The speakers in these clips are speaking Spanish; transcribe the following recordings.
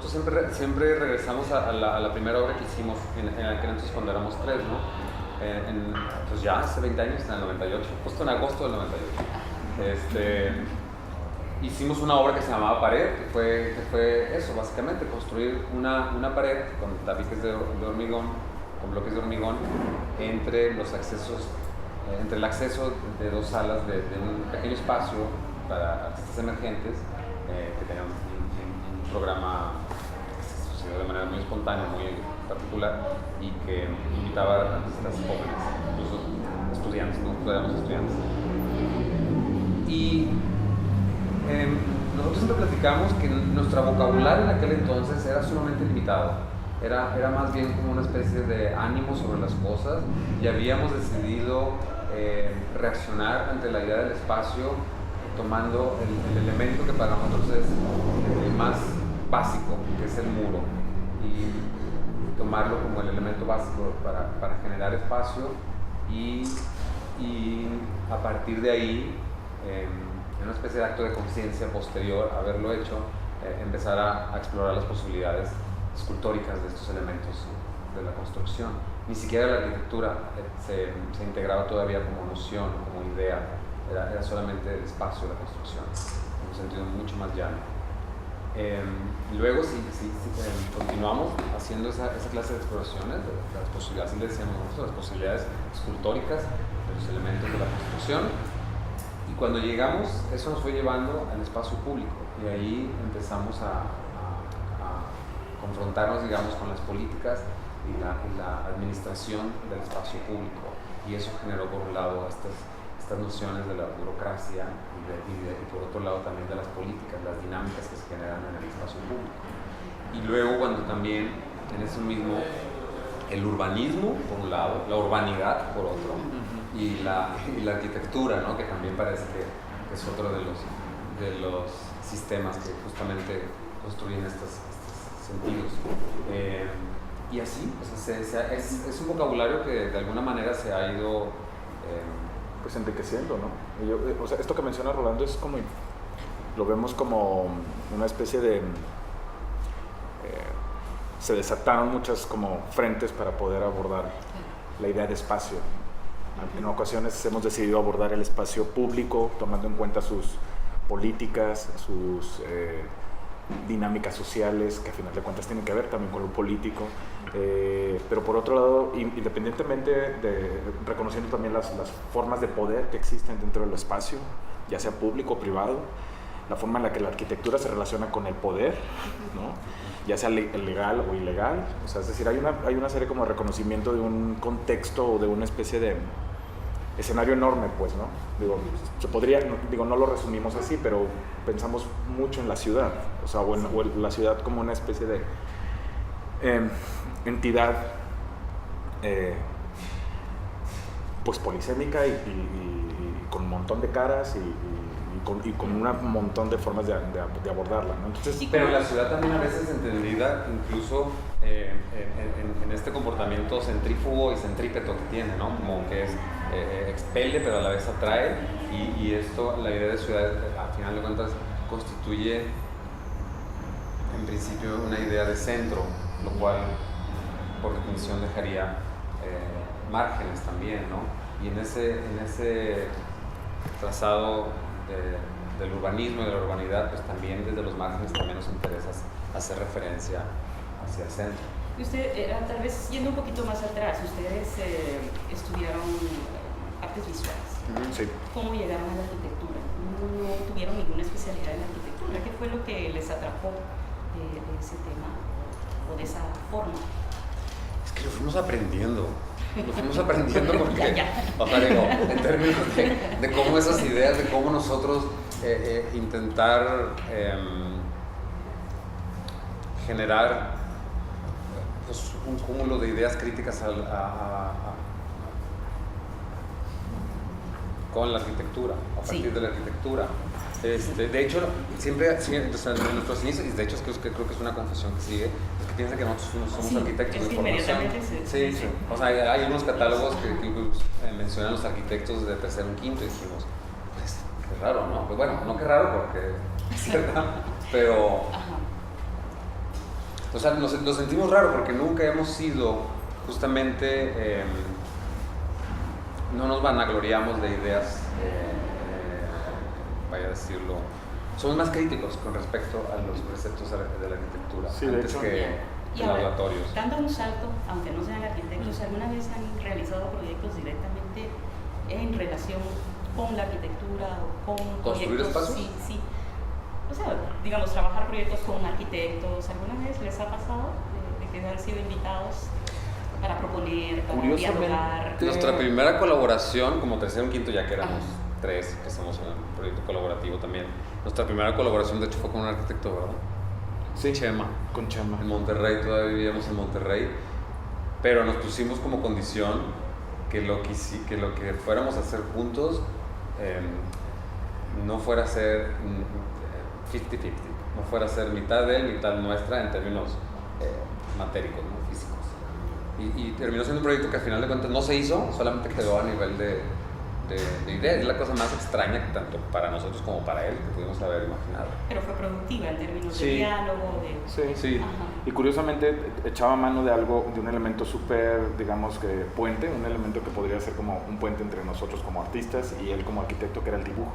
nosotros siempre regresamos a la primera obra que hicimos en aquel entonces cuando éramos 3, ¿no? Pues ya hace 20 años, en el 98, justo en agosto del 98. Hicimos una obra que se llamaba Pared, que fue eso, básicamente, construir una pared con tabiques de hormigón, con bloques de hormigón, entre el acceso de 2 salas de un pequeño espacio para artistas emergentes, que tenían un programa que se sucedió de manera muy espontánea, muy particular, y que invitaba a artistas jóvenes, incluso estudiantes, no éramos estudiantes. Y nosotros siempre platicamos que nuestro vocabulario en aquel entonces era sumamente limitado. Era más bien como una especie de ánimo sobre las cosas, y habíamos decidido reaccionar ante la idea del espacio tomando el elemento que para nosotros es el más básico, que es el muro, y tomarlo como el elemento básico para generar espacio, y a partir de ahí, en una especie de acto de conciencia posterior a haberlo hecho, empezar a explorar las posibilidades escultóricas de estos elementos de la construcción. Ni siquiera la arquitectura se integraba todavía como noción, como idea, era solamente el espacio de la construcción, en un sentido mucho más llano. Luego, si continuamos haciendo esa clase de exploraciones, de las posibilidades, así le decíamos nosotros, las posibilidades escultóricas de los elementos de la construcción, y cuando llegamos, eso nos fue llevando al espacio público, y ahí empezamos a confrontarnos, digamos, con las políticas y la administración del espacio público, y eso generó por un lado estas nociones de la burocracia y por otro lado también de las políticas, las dinámicas que se generan en el espacio público. Y luego cuando también en eso mismo el urbanismo por un lado, la urbanidad por otro, y la arquitectura, ¿no? Que también parece que es otro de los sistemas que justamente construyen estos sentidos. Y así, o sea, es un vocabulario que de alguna manera se ha ido pues enriqueciendo, ¿no? O sea, esto que menciona Rolando es como, lo vemos como una especie de se desataron muchas como frentes para poder abordar la idea de espacio. En ocasiones hemos decidido abordar el espacio público tomando en cuenta sus políticas, sus dinámicas sociales, que a final de cuentas tienen que ver también con lo político, pero por otro lado, independientemente de reconociendo también las formas de poder que existen dentro del espacio, ya sea público o privado, la forma en la que la arquitectura se relaciona con el poder, ¿no? Ya sea legal o ilegal, o sea, es decir, hay una serie como de reconocimiento de un contexto o de una especie de escenario enorme, pues, ¿no? Se podría, no lo resumimos así, pero pensamos mucho en la ciudad, o sea, o en la ciudad como una especie de entidad pues polisémica y con un montón de caras y con un montón de formas de abordarla, ¿no? Entonces, sí, pero la ciudad también a veces entendida incluso en este comportamiento centrífugo y centrípeto que tiene, ¿no? Como que es expele pero a la vez atrae, y esto, la idea de ciudad al final de cuentas constituye en principio una idea de centro, lo cual por definición dejaría márgenes también, ¿no? Y en ese trazado del urbanismo y de la urbanidad, pues también desde los márgenes también nos interesa hacer referencia hacia el centro. Y usted, tal vez yendo un poquito más atrás, ustedes estudiaron artes visuales. sí. ¿Cómo llegaron a la arquitectura? ¿No tuvieron ninguna especialidad en la arquitectura? ¿Qué fue lo que les atrapó de ese tema o de esa forma? Es que lo fuimos aprendiendo porque, o sea, digo, en términos de cómo esas ideas, de cómo nosotros intentar generar pues, un cúmulo de ideas críticas con la arquitectura, a partir de la arquitectura. De hecho, siempre o sea, en nuestros inicios, y de hecho creo que es una confesión que sigue, es que piensan que nosotros somos arquitectos de formación. Sí. O sea, hay unos catálogos que mencionan los arquitectos de tercero y quinto, y dijimos, pues, qué raro, ¿no? Pues bueno, no qué raro porque es verdad, pero O sea, nos sentimos raro porque nunca hemos sido justamente, no nos vanagloriamos de ideas, vaya a decirlo, somos más críticos con respecto a los preceptos de la arquitectura, sí, antes hecho, que en laboratorios. Dando un salto, aunque no sean arquitectos, ¿alguna vez han realizado proyectos directamente en relación con la arquitectura o con ¿Construir proyectos? espacios? Sí. O sea, digamos, trabajar proyectos con arquitectos. ¿Alguna vez les ha pasado de que han sido invitados para proponer, para dialogar? Nuestra primera colaboración, como tercero o quinto, ya que éramos tres, que estamos en un proyecto colaborativo también. Nuestra primera colaboración, de hecho, fue con un arquitecto, ¿verdad? Sí, Chema. Con Chema. En Monterrey, todavía vivíamos en Monterrey, pero nos pusimos como condición que lo que fuéramos a hacer juntos no fuera a ser 50-50, no fuera a ser mitad de él, mitad nuestra en términos matéricos, ¿no? Físicos. Y terminó siendo un proyecto que al final de cuentas no se hizo, solamente quedó a nivel de idea. Es la cosa más extraña que tanto para nosotros como para él que pudimos haber imaginado. Pero fue productiva en términos Sí. de diálogo, de... Sí. Ajá. Y curiosamente echaba mano de algo, de un elemento súper, digamos que puente, un elemento que podría ser como un puente entre nosotros como artistas y él como arquitecto, que era el dibujo.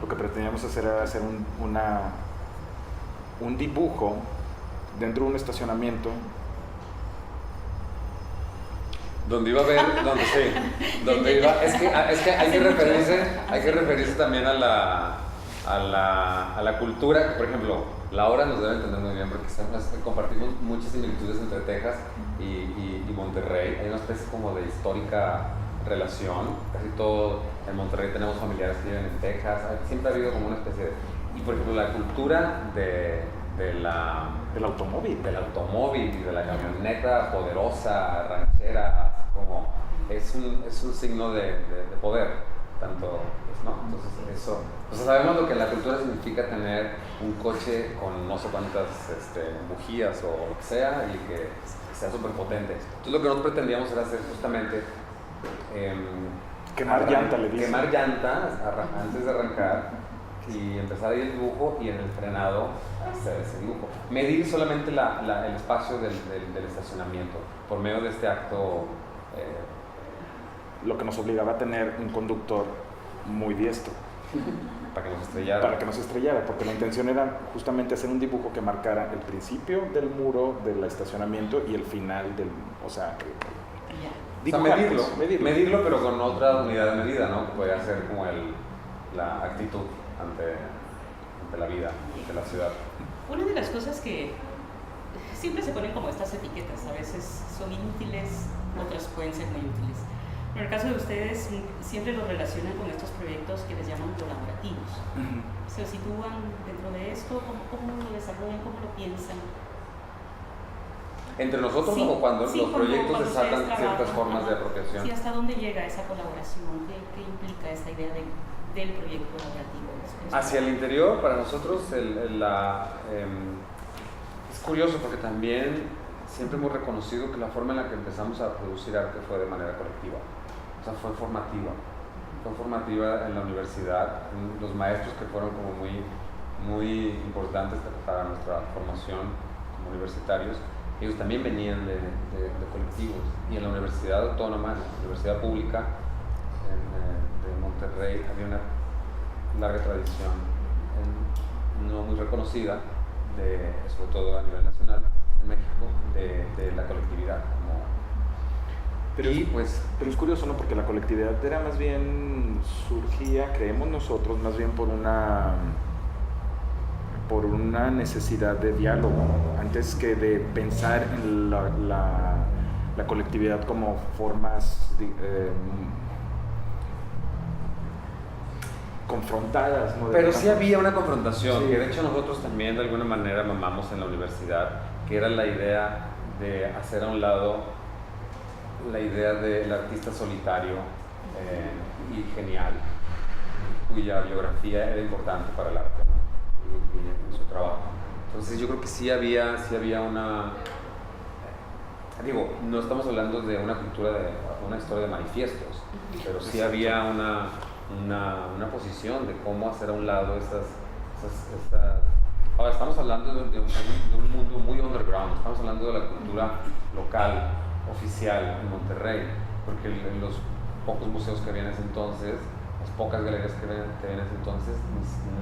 Lo que pretendíamos hacer era hacer un dibujo dentro de un estacionamiento Donde iba a ver, donde iba, es que hay que referirse también a la cultura, que por ejemplo, Laura nos debe entender muy bien porque compartimos muchas similitudes entre Texas y Monterrey. Hay una especie como de histórica relación, casi todo en Monterrey tenemos familiares que viven en Texas, siempre ha habido como una especie de... Y por ejemplo, la cultura del automóvil y de la camioneta poderosa, ranchera, como es un signo de poder, tanto, pues, ¿no? Entonces eso, o sea, sabemos lo que la cultura significa tener un coche con no sé cuántas bujías o lo que sea y que sea súper potente. Entonces lo que nosotros pretendíamos era hacer justamente quemar llanta, le dicen. Quemar llanta antes de arrancar y empezar ahí el dibujo y en el frenado hacer ese dibujo. Medir solamente el espacio del estacionamiento por medio de este acto. Lo que nos obligaba a tener un conductor muy diestro. Para que nos estrellara. Porque la intención era justamente hacer un dibujo que marcara el principio del muro del estacionamiento y el final del... O sea, medirlo, pero con otra unidad de medida, ¿no? Que podría ser como la actitud ante la vida, ante la ciudad. Una de las cosas que siempre se ponen como estas etiquetas, a veces son inútiles, otras pueden ser muy útiles. Pero en el caso de ustedes, siempre lo relacionan con estos proyectos que les llaman colaborativos. ¿Se sitúan dentro de esto? ¿Cómo lo desarrollan? ¿Cómo lo piensan? ¿Entre nosotros o cuando los proyectos desatan ciertas formas de apropiación? Sí, ¿hasta dónde llega esa colaboración? ¿Qué implica esta idea del proyecto colaborativo? Hacia el interior, para nosotros, es curioso porque también siempre hemos reconocido que la forma en la que empezamos a producir arte fue de manera colectiva. O sea, fue formativa en la universidad. Los maestros que fueron como muy importantes para nuestra formación como universitarios, ellos también venían de colectivos. Y en la Universidad Autónoma, en la Universidad Pública de Monterrey, había una larga tradición no muy reconocida, sobre todo a nivel nacional en México, de la colectividad. Pero es curioso, ¿no? Porque la colectividad era más bien, surgía, creemos nosotros, más bien por una necesidad de diálogo, antes que de pensar en la colectividad como formas confrontadas, ¿no? Pero sí había una confrontación, sí. Que de hecho nosotros también de alguna manera mamamos en la universidad, que era la idea de hacer a un lado la idea del artista solitario y genial, cuya biografía era importante para el arte, ¿no? y su trabajo. Entonces yo creo que sí había una... no estamos hablando de una cultura, de una historia de manifiestos, pero sí había una posición de cómo hacer a un lado estas Ahora estamos hablando de un mundo muy underground, estamos hablando de la cultura local, oficial en Monterrey, porque en los pocos museos que había en ese entonces, las pocas galerías que había en ese entonces,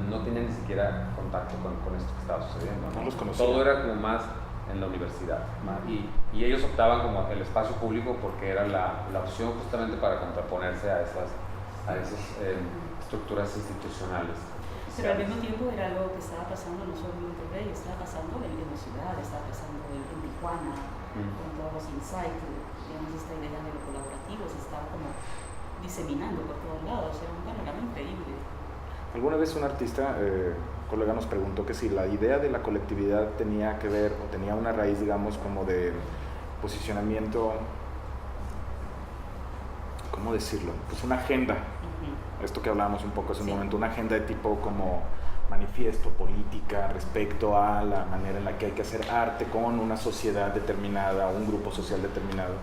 no tenían ni siquiera contacto con esto que estaba sucediendo, ¿no? No los conocían. Todo era como más en la universidad, y ellos optaban como el espacio público porque era la opción justamente para contraponerse a esas estructuras institucionales. Pero al mismo tiempo era algo que estaba pasando no solo en Monterrey, estaba pasando en la ciudad, estaba pasando en Tijuana, con todos los insights, digamos, esta idea de lo colaborativo se estaba como diseminando por todos lados, era un panorama increíble. Alguna vez un artista, colega, nos preguntó que si la idea de la colectividad tenía que ver o tenía una raíz, digamos, como de posicionamiento, ¿cómo decirlo? Pues una agenda. Esto que hablábamos un poco hace un momento, una agenda de tipo como manifiesto, política, respecto a la manera en la que hay que hacer arte con una sociedad determinada, un grupo social determinado.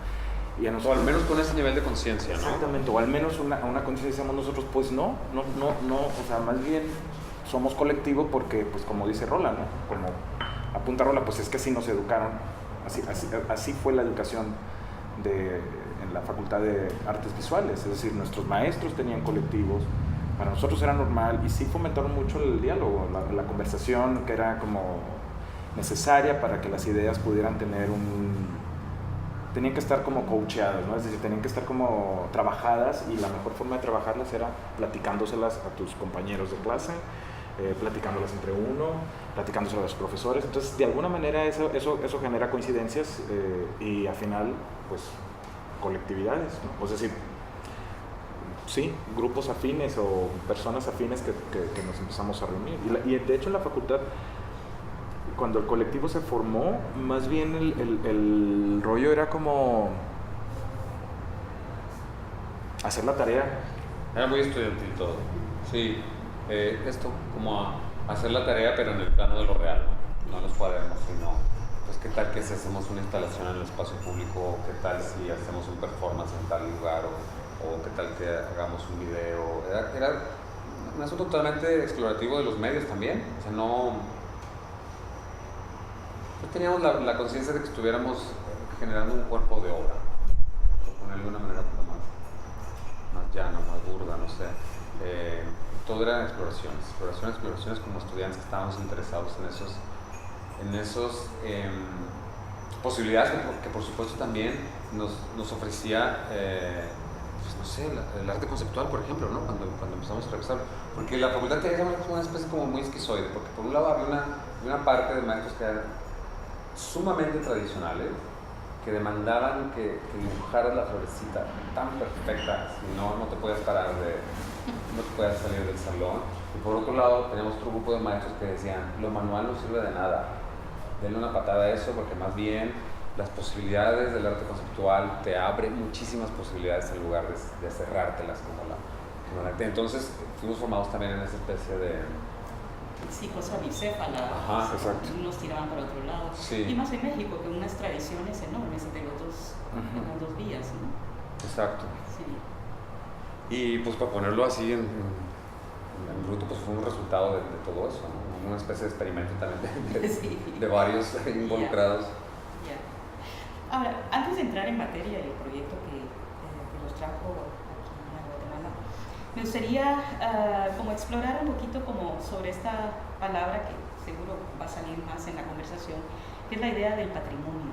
Y a nosotros, o al menos con ese nivel de conciencia, ¿no? Exactamente, o al menos una conciencia, decíamos nosotros, pues no, o sea, más bien somos colectivo porque, pues como dice Rola, ¿no? Como apunta Rola, pues es que así nos educaron, así fue la educación en la Facultad de Artes Visuales, es decir, nuestros maestros tenían colectivos, para nosotros era normal y sí fomentaron mucho el diálogo, la conversación que era como necesaria para que las ideas pudieran tener tenían que estar como coacheadas, ¿no? Es decir, tenían que estar como trabajadas y la mejor forma de trabajarlas era platicándoselas a tus compañeros de clase, platicándolas entre uno, platicándoselas a los profesores. Entonces, de alguna manera eso genera coincidencias y al final, pues, colectividades, ¿no? Es decir, sí, grupos afines o personas afines que nos empezamos a reunir. Y de hecho en la facultad, cuando el colectivo se formó, más bien el rollo era como hacer la tarea. Era muy estudiantil todo. Sí, esto como hacer la tarea, pero en el plano de lo real, no los cuadernos, sino pues qué tal que si hacemos una instalación en el espacio público, qué tal si hacemos un performance en tal lugar, o qué tal que hagamos un video. Era un asunto totalmente explorativo de los medios también. O sea, no teníamos la conciencia de que estuviéramos generando un cuerpo de obra, por ponerlo de una manera como más llana, más burda, no sé. Todo era exploraciones como estudiantes que estábamos interesados en esos posibilidades que por supuesto también nos ofrecía pues no sé, el arte conceptual, por ejemplo, ¿no? Cuando empezamos a revisar, porque la facultad tenía una especie como muy esquizoide, porque por un lado había una parte de maestros que eran sumamente tradicionales, que demandaban que dibujaras la florecita tan perfecta, si no te podías parar no te podías salir del salón. Y por otro lado teníamos otro grupo de maestros que decían, lo manual no sirve de nada, denle una patada a eso, porque más bien las posibilidades del arte conceptual te abre muchísimas posibilidades en lugar de cerrártelas como la arte. Entonces fuimos formados también en esa especie de cosa bicéfala, unos tiraban para otro lado. Sí. Y más en México, que unas tradiciones enormes entre los dos vías, ¿no? Exacto. Sí. Y pues para ponerlo así en bruto, pues fue un resultado de todo eso, ¿no? Una especie de experimento también de varios involucrados. Ahora, antes de entrar en materia del proyecto que los trajo aquí a Guatemala, me gustaría como explorar un poquito como sobre esta palabra que seguro va a salir más en la conversación, que es la idea del patrimonio.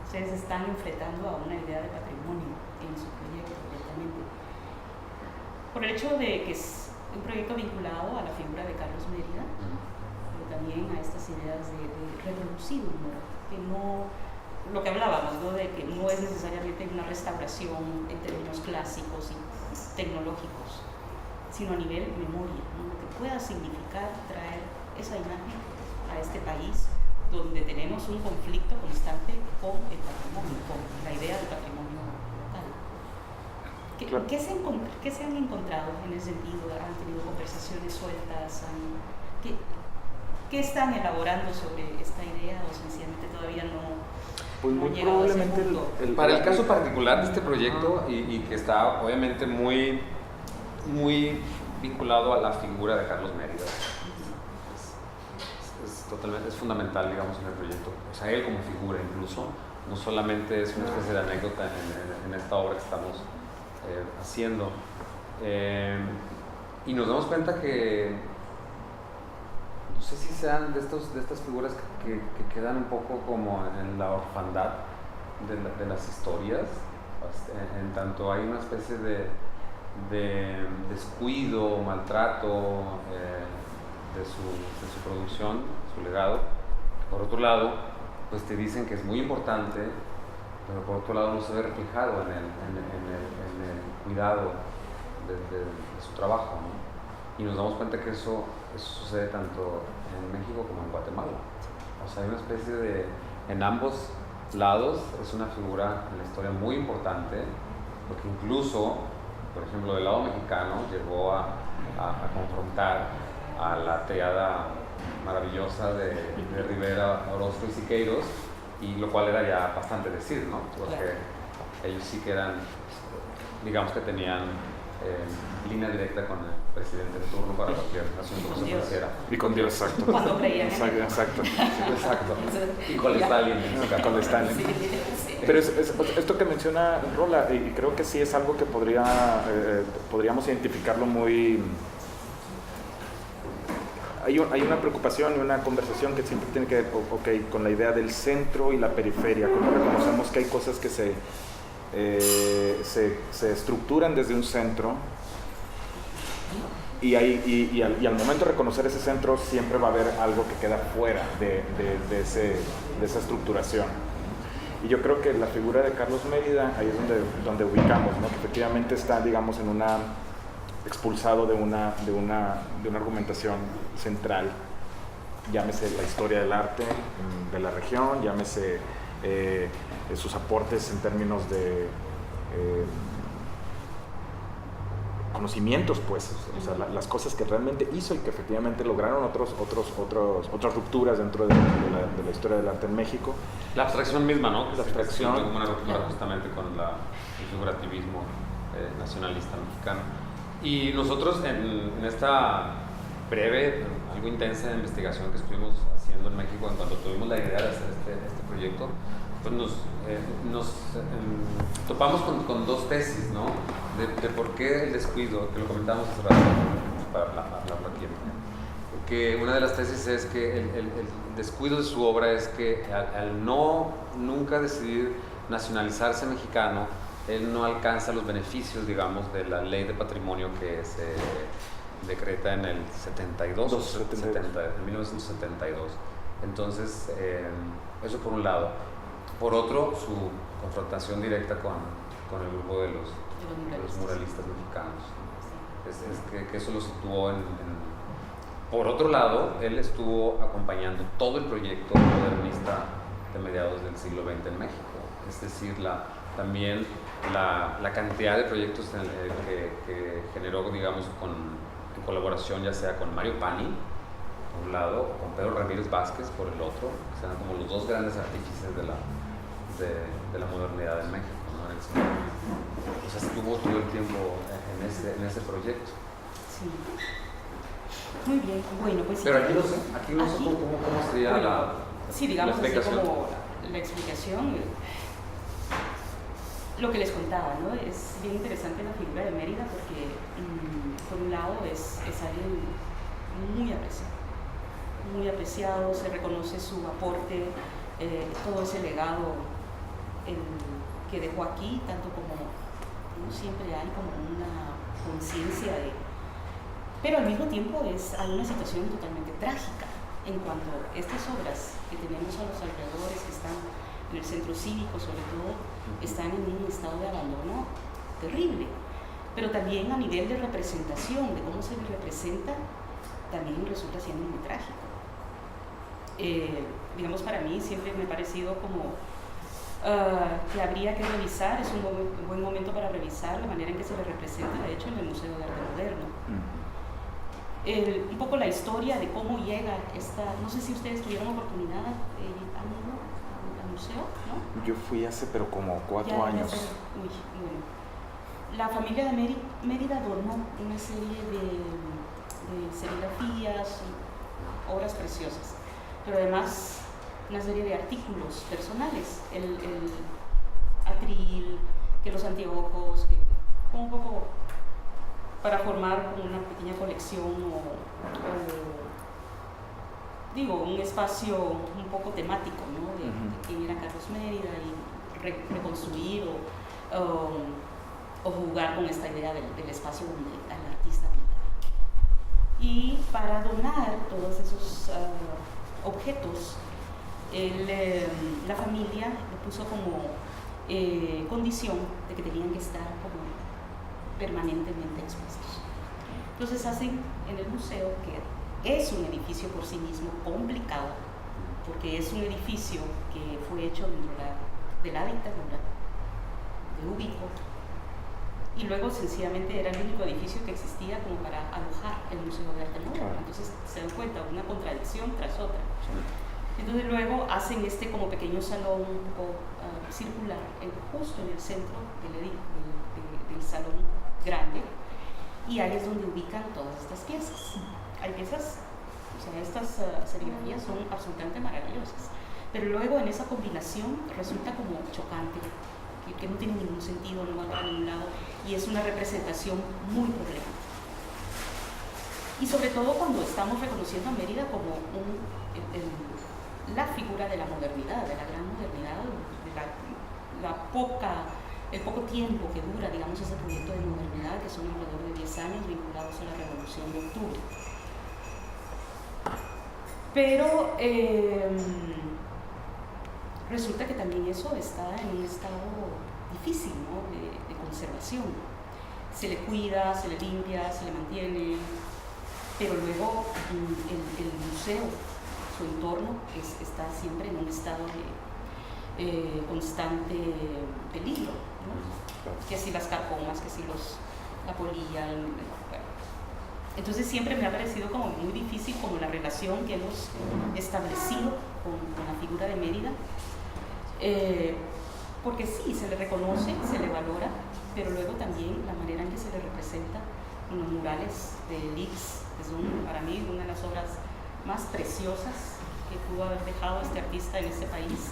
Ustedes están enfrentando a una idea de patrimonio en su proyecto directamente. Por el hecho de que es un proyecto vinculado a la figura de Carlos Mérida, pero también a estas ideas de reproducir humor, que no, lo que hablábamos, ¿no? De que no es necesariamente una restauración en términos clásicos y tecnológicos, sino a nivel memoria, ¿no? Lo que pueda significar traer esa imagen a este país donde tenemos un conflicto constante con el patrimonio, con la idea del patrimonio local. ¿Qué se han encontrado en ese sentido? ¿Han tenido conversaciones sueltas? ¿Qué están elaborando sobre esta idea o sencillamente todavía no? Pues muy probablemente para el caso particular de este proyecto y que está obviamente muy, muy vinculado a la figura de Carlos Mérida. totalmente, es fundamental, digamos, en el proyecto. O sea, él como figura incluso, no solamente es una especie de anécdota en esta obra que estamos haciendo. Y nos damos cuenta que, no sé si sean de estas figuras que quedan un poco como en la orfandad de las historias, en tanto hay una especie de descuido, maltrato de su producción, su legado. Por otro lado, pues te dicen que es muy importante, pero por otro lado no se ve reflejado en el cuidado de su trabajo, ¿no? Y nos damos cuenta que eso sucede tanto en México como en Guatemala. O sea, hay una especie de, en ambos lados es una figura en la historia muy importante, porque incluso, por ejemplo, del lado mexicano llegó a confrontar a la triada maravillosa de Rivera, Orozco y Siqueiros, y lo cual era ya bastante decir, ¿no? Porque claro, ellos sí que eran, digamos que tenían línea directa con el presidente de turno para cualquier asunto que se ofreciera. Y con Dios, exacto. Cuando creían. Exacto. Y con Stalin. Con Stalin. Sí. Pero esto que menciona Rola, y creo que sí es algo que podríamos identificarlo muy... Hay una preocupación y una conversación que siempre tiene que ver con la idea del centro y la periferia. Como reconocemos que hay cosas que se estructuran desde un centro y al momento de reconocer ese centro siempre va a haber algo que queda fuera de esa estructuración. Y yo creo que la figura de Carlos Mérida ahí es donde ubicamos, ¿no? Que efectivamente está, digamos, expulsado de una argumentación central, llámese la historia del arte de la región, llámese sus aportes en términos de conocimientos, pues, o sea, las cosas que realmente hizo y que efectivamente lograron otras rupturas dentro de la historia del arte en México. La abstracción misma, ¿no? La abstracción. Como una ruptura justamente con el figurativismo nacionalista mexicano. Y nosotros en esta breve, algo intensa investigación que estuvimos haciendo en México, en cuanto tuvimos la idea de hacer este proyecto, pues nos topamos con dos tesis, ¿no? De por qué el descuido, que lo comentamos hace rato, para hablarlo aquí. Que una de las tesis es que el descuido de su obra es que al nunca decidir nacionalizarse mexicano, él no alcanza los beneficios, digamos, de la ley de patrimonio que se decreta en el 72, en 1972. Entonces, eso por un lado. Por otro, su confrontación directa con el grupo de los muralistas mexicanos. Es que eso lo situó Por otro lado, él estuvo acompañando todo el proyecto modernista de mediados del siglo XX en México. Es decir, también la cantidad de proyectos que generó, digamos, en colaboración ya sea con Mario Pani, por un lado, o con Pedro Ramírez Vázquez, por el otro, que sean como los dos grandes artífices de la modernidad en México, ¿no? En el siglo XX. O sea, estuvo todo el tiempo en ese proyecto. Sí. Muy bien, bueno, pues... Pero aquí no sé cómo sería la explicación. Así como la explicación, lo que les contaba, ¿no? Es bien interesante la figura de Mérida porque, por un lado, es alguien muy apreciado, se reconoce su aporte, todo ese legado que dejó aquí, tanto como no siempre hay como una conciencia de... Pero al mismo tiempo hay una situación totalmente trágica en cuanto a estas obras que tenemos a los alrededores, que están en el centro cívico sobre todo, están en un estado de abandono terrible. Pero también a nivel de representación, de cómo se les representa, también resulta siendo muy trágico. Digamos, para mí siempre me ha parecido como que habría que revisar, es un buen momento para revisar la manera en que se le representa, de hecho, en el Museo de Arte Moderno. Un poco la historia de cómo llega no sé si ustedes tuvieron oportunidad al museo, ¿no? Yo fui hace pero como 4 años. Bueno. La familia de Mérida donó una serie de serigrafías, obras preciosas. pero además una serie de artículos personales, el atril, que los anteojos, que un poco para formar una pequeña colección digo, un espacio un poco temático, ¿no? De quién era Carlos Mérida y reconstruir o jugar con esta idea del espacio donde el artista pintaba. Y para donar todos esos objetos, la familia le puso como condición de que tenían que estar como permanentemente expuestos. Entonces hacen en el museo, que es un edificio por sí mismo complicado, porque es un edificio que fue hecho dentro de la dictadura de Ubico, y luego sencillamente era el único edificio que existía como para alojar el Museo de Arte Moderno. Entonces se dan cuenta, una contradicción tras otra. Entonces luego hacen este como pequeño salón un poco circular, justo en el centro del salón grande, y ahí es donde ubican todas estas piezas. Hay piezas, o sea, estas serigrafías son absolutamente maravillosas, pero luego en esa combinación resulta como chocante, que no tiene ningún sentido, no va para ningún lado, y es una representación muy problemática. Y sobre todo cuando estamos reconociendo a Mérida como la figura de la modernidad, de la gran modernidad, de el poco tiempo que dura, digamos, ese proyecto de modernidad, que son alrededor de 10 años vinculados a la Revolución de Octubre. Pero resulta que también eso está en un estado difícil, ¿no? de conservación. Se le cuida, se le limpia, se le mantiene, pero luego el museo, su entorno, está siempre en un estado de constante peligro, ¿no? Que si las carcomas, que si la polilla, entonces siempre me ha parecido como muy difícil como la relación que hemos establecido con la figura de Mérida, porque sí, se le reconoce, se le valora, pero luego también la manera en que se le representa en los murales de Lix, que son para mí una de las obras más preciosas que pudo haber dejado este artista en este país,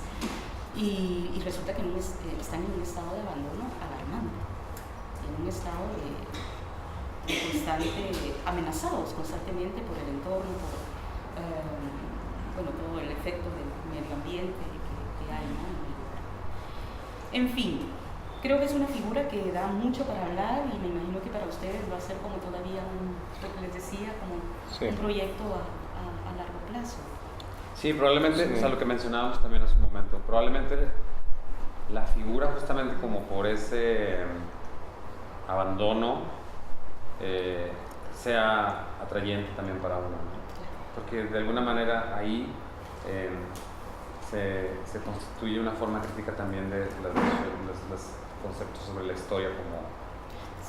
y resulta que están en un estado de abandono alarmante, en un estado amenazados constantemente por el entorno, por todo el efecto del medio ambiente que hay, ¿no? En fin, creo que es una figura que da mucho para hablar, y me imagino que para ustedes va a ser como todavía lo que les decía, como un proyecto a largo plazo. Sí, probablemente, o sea, lo que mencionábamos también hace un momento, probablemente la figura justamente como por ese abandono sea atrayente también para uno, ¿no? Porque de alguna manera ahí se constituye una forma crítica también de los conceptos sobre la historia como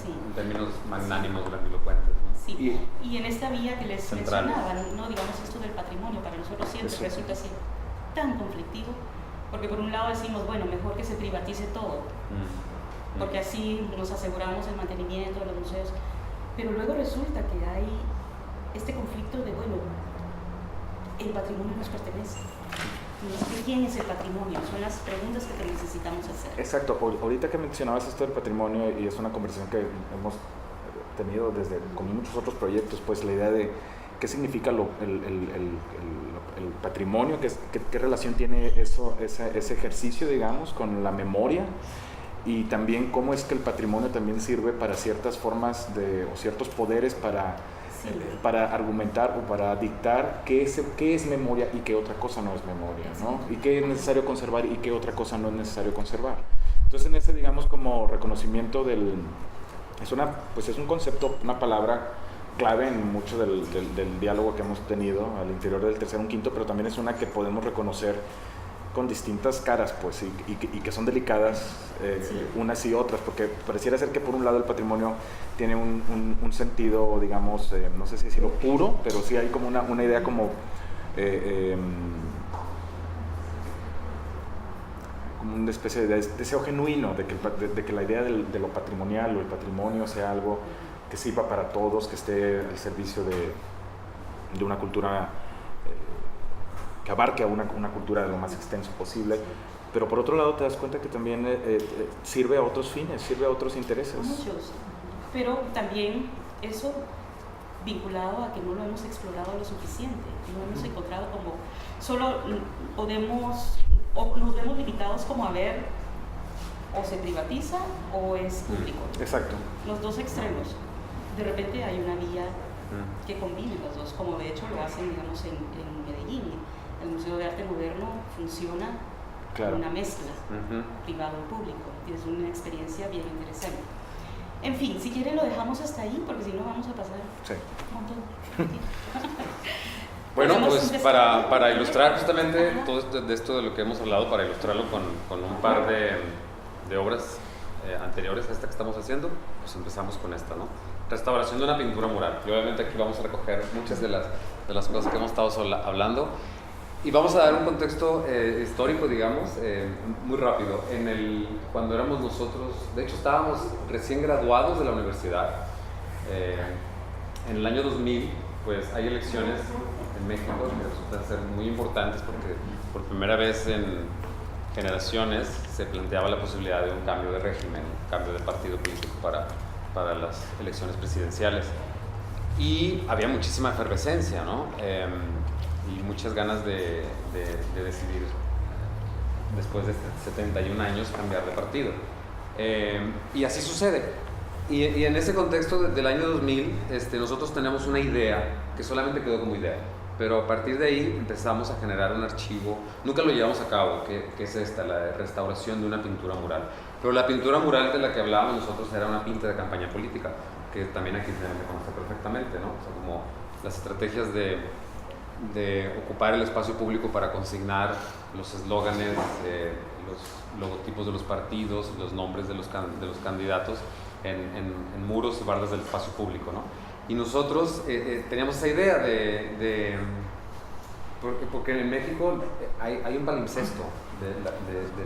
en términos magnánimos, grandilocuentes, ¿no? Sí, y en esta vía que les mencionaba, ¿no? Digamos, esto del patrimonio para nosotros siempre resulta así tan conflictivo, porque por un lado decimos, bueno, mejor que se privatice todo, porque así nos aseguramos el mantenimiento de los museos, pero luego resulta que hay este conflicto de, bueno, el patrimonio nos pertenece. ¿Quién es el patrimonio? Son las preguntas que necesitamos hacer. Exacto. Ahorita que mencionabas esto del patrimonio, y es una conversación que hemos tenido con muchos otros proyectos, pues la idea de qué significa el patrimonio, qué relación tiene ese ejercicio, digamos, con la memoria, y también cómo es que el patrimonio también sirve para ciertas formas o ciertos poderes para argumentar o para dictar qué es memoria y qué otra cosa no es memoria, ¿no? Y qué es necesario conservar y qué otra cosa no es necesario conservar. Entonces, en ese, digamos, como reconocimiento es un concepto, una palabra clave en mucho del diálogo que hemos tenido al interior del tercero, un quinto, pero también es una que podemos reconocer con distintas caras, pues, y que son delicadas unas y otras, porque pareciera ser que por un lado el patrimonio tiene un sentido, digamos, no sé si decirlo puro, pero sí hay como una idea como una especie de deseo genuino de que la idea de lo patrimonial o el patrimonio sea algo que sirva para todos, que esté al servicio de una cultura abarque a una cultura lo más extenso posible. Pero por otro lado te das cuenta que también sirve a otros fines, sirve a otros intereses. Muchos, pero también eso vinculado a que no lo hemos explorado lo suficiente, no hemos encontrado como, solo podemos, o nos vemos limitados como a ver, o se privatiza o es público. Exacto. Los dos extremos. De repente hay una vía que combine los dos, como de hecho lo hacen, digamos, en Medellín. El Museo de Arte Moderno funciona Claro. una mezcla privado-público, y es una experiencia bien interesante. En fin, si quieren lo dejamos hasta ahí, porque si no vamos a pasar un montón de tiempo. Bueno, pues para ilustrar justamente todo esto de lo que hemos hablado, para ilustrarlo con un par de obras anteriores a esta que estamos haciendo, pues empezamos con esta, ¿no? Restauración de una pintura mural. Y obviamente aquí vamos a recoger muchas de las cosas que hemos estado hablando. Y vamos a dar un contexto histórico, digamos, muy rápido. Cuando éramos nosotros, de hecho estábamos recién graduados de la universidad, en el año 2000, pues hay elecciones en México que resultan ser muy importantes porque por primera vez en generaciones se planteaba la posibilidad de un cambio de régimen, un cambio de partido político para las elecciones presidenciales. Y había muchísima efervescencia, ¿no? Y muchas ganas de decidir, después de 71 años, cambiar de partido. Y así sucede. Y en ese contexto del año 2000, nosotros tenemos una idea que solamente quedó como idea, pero a partir de ahí empezamos a generar un archivo. Nunca lo llevamos a cabo, que es esta, la restauración de una pintura mural. Pero la pintura mural de la que hablábamos nosotros era una pinta de campaña política, que también aquí se conoce perfectamente, ¿no? O sea, como las estrategias de ocupar el espacio público para consignar los eslóganes, los logotipos de los partidos, los nombres de los candidatos en muros y bardas del espacio público, ¿no? Y nosotros teníamos esa idea porque en México hay un palimpsesto de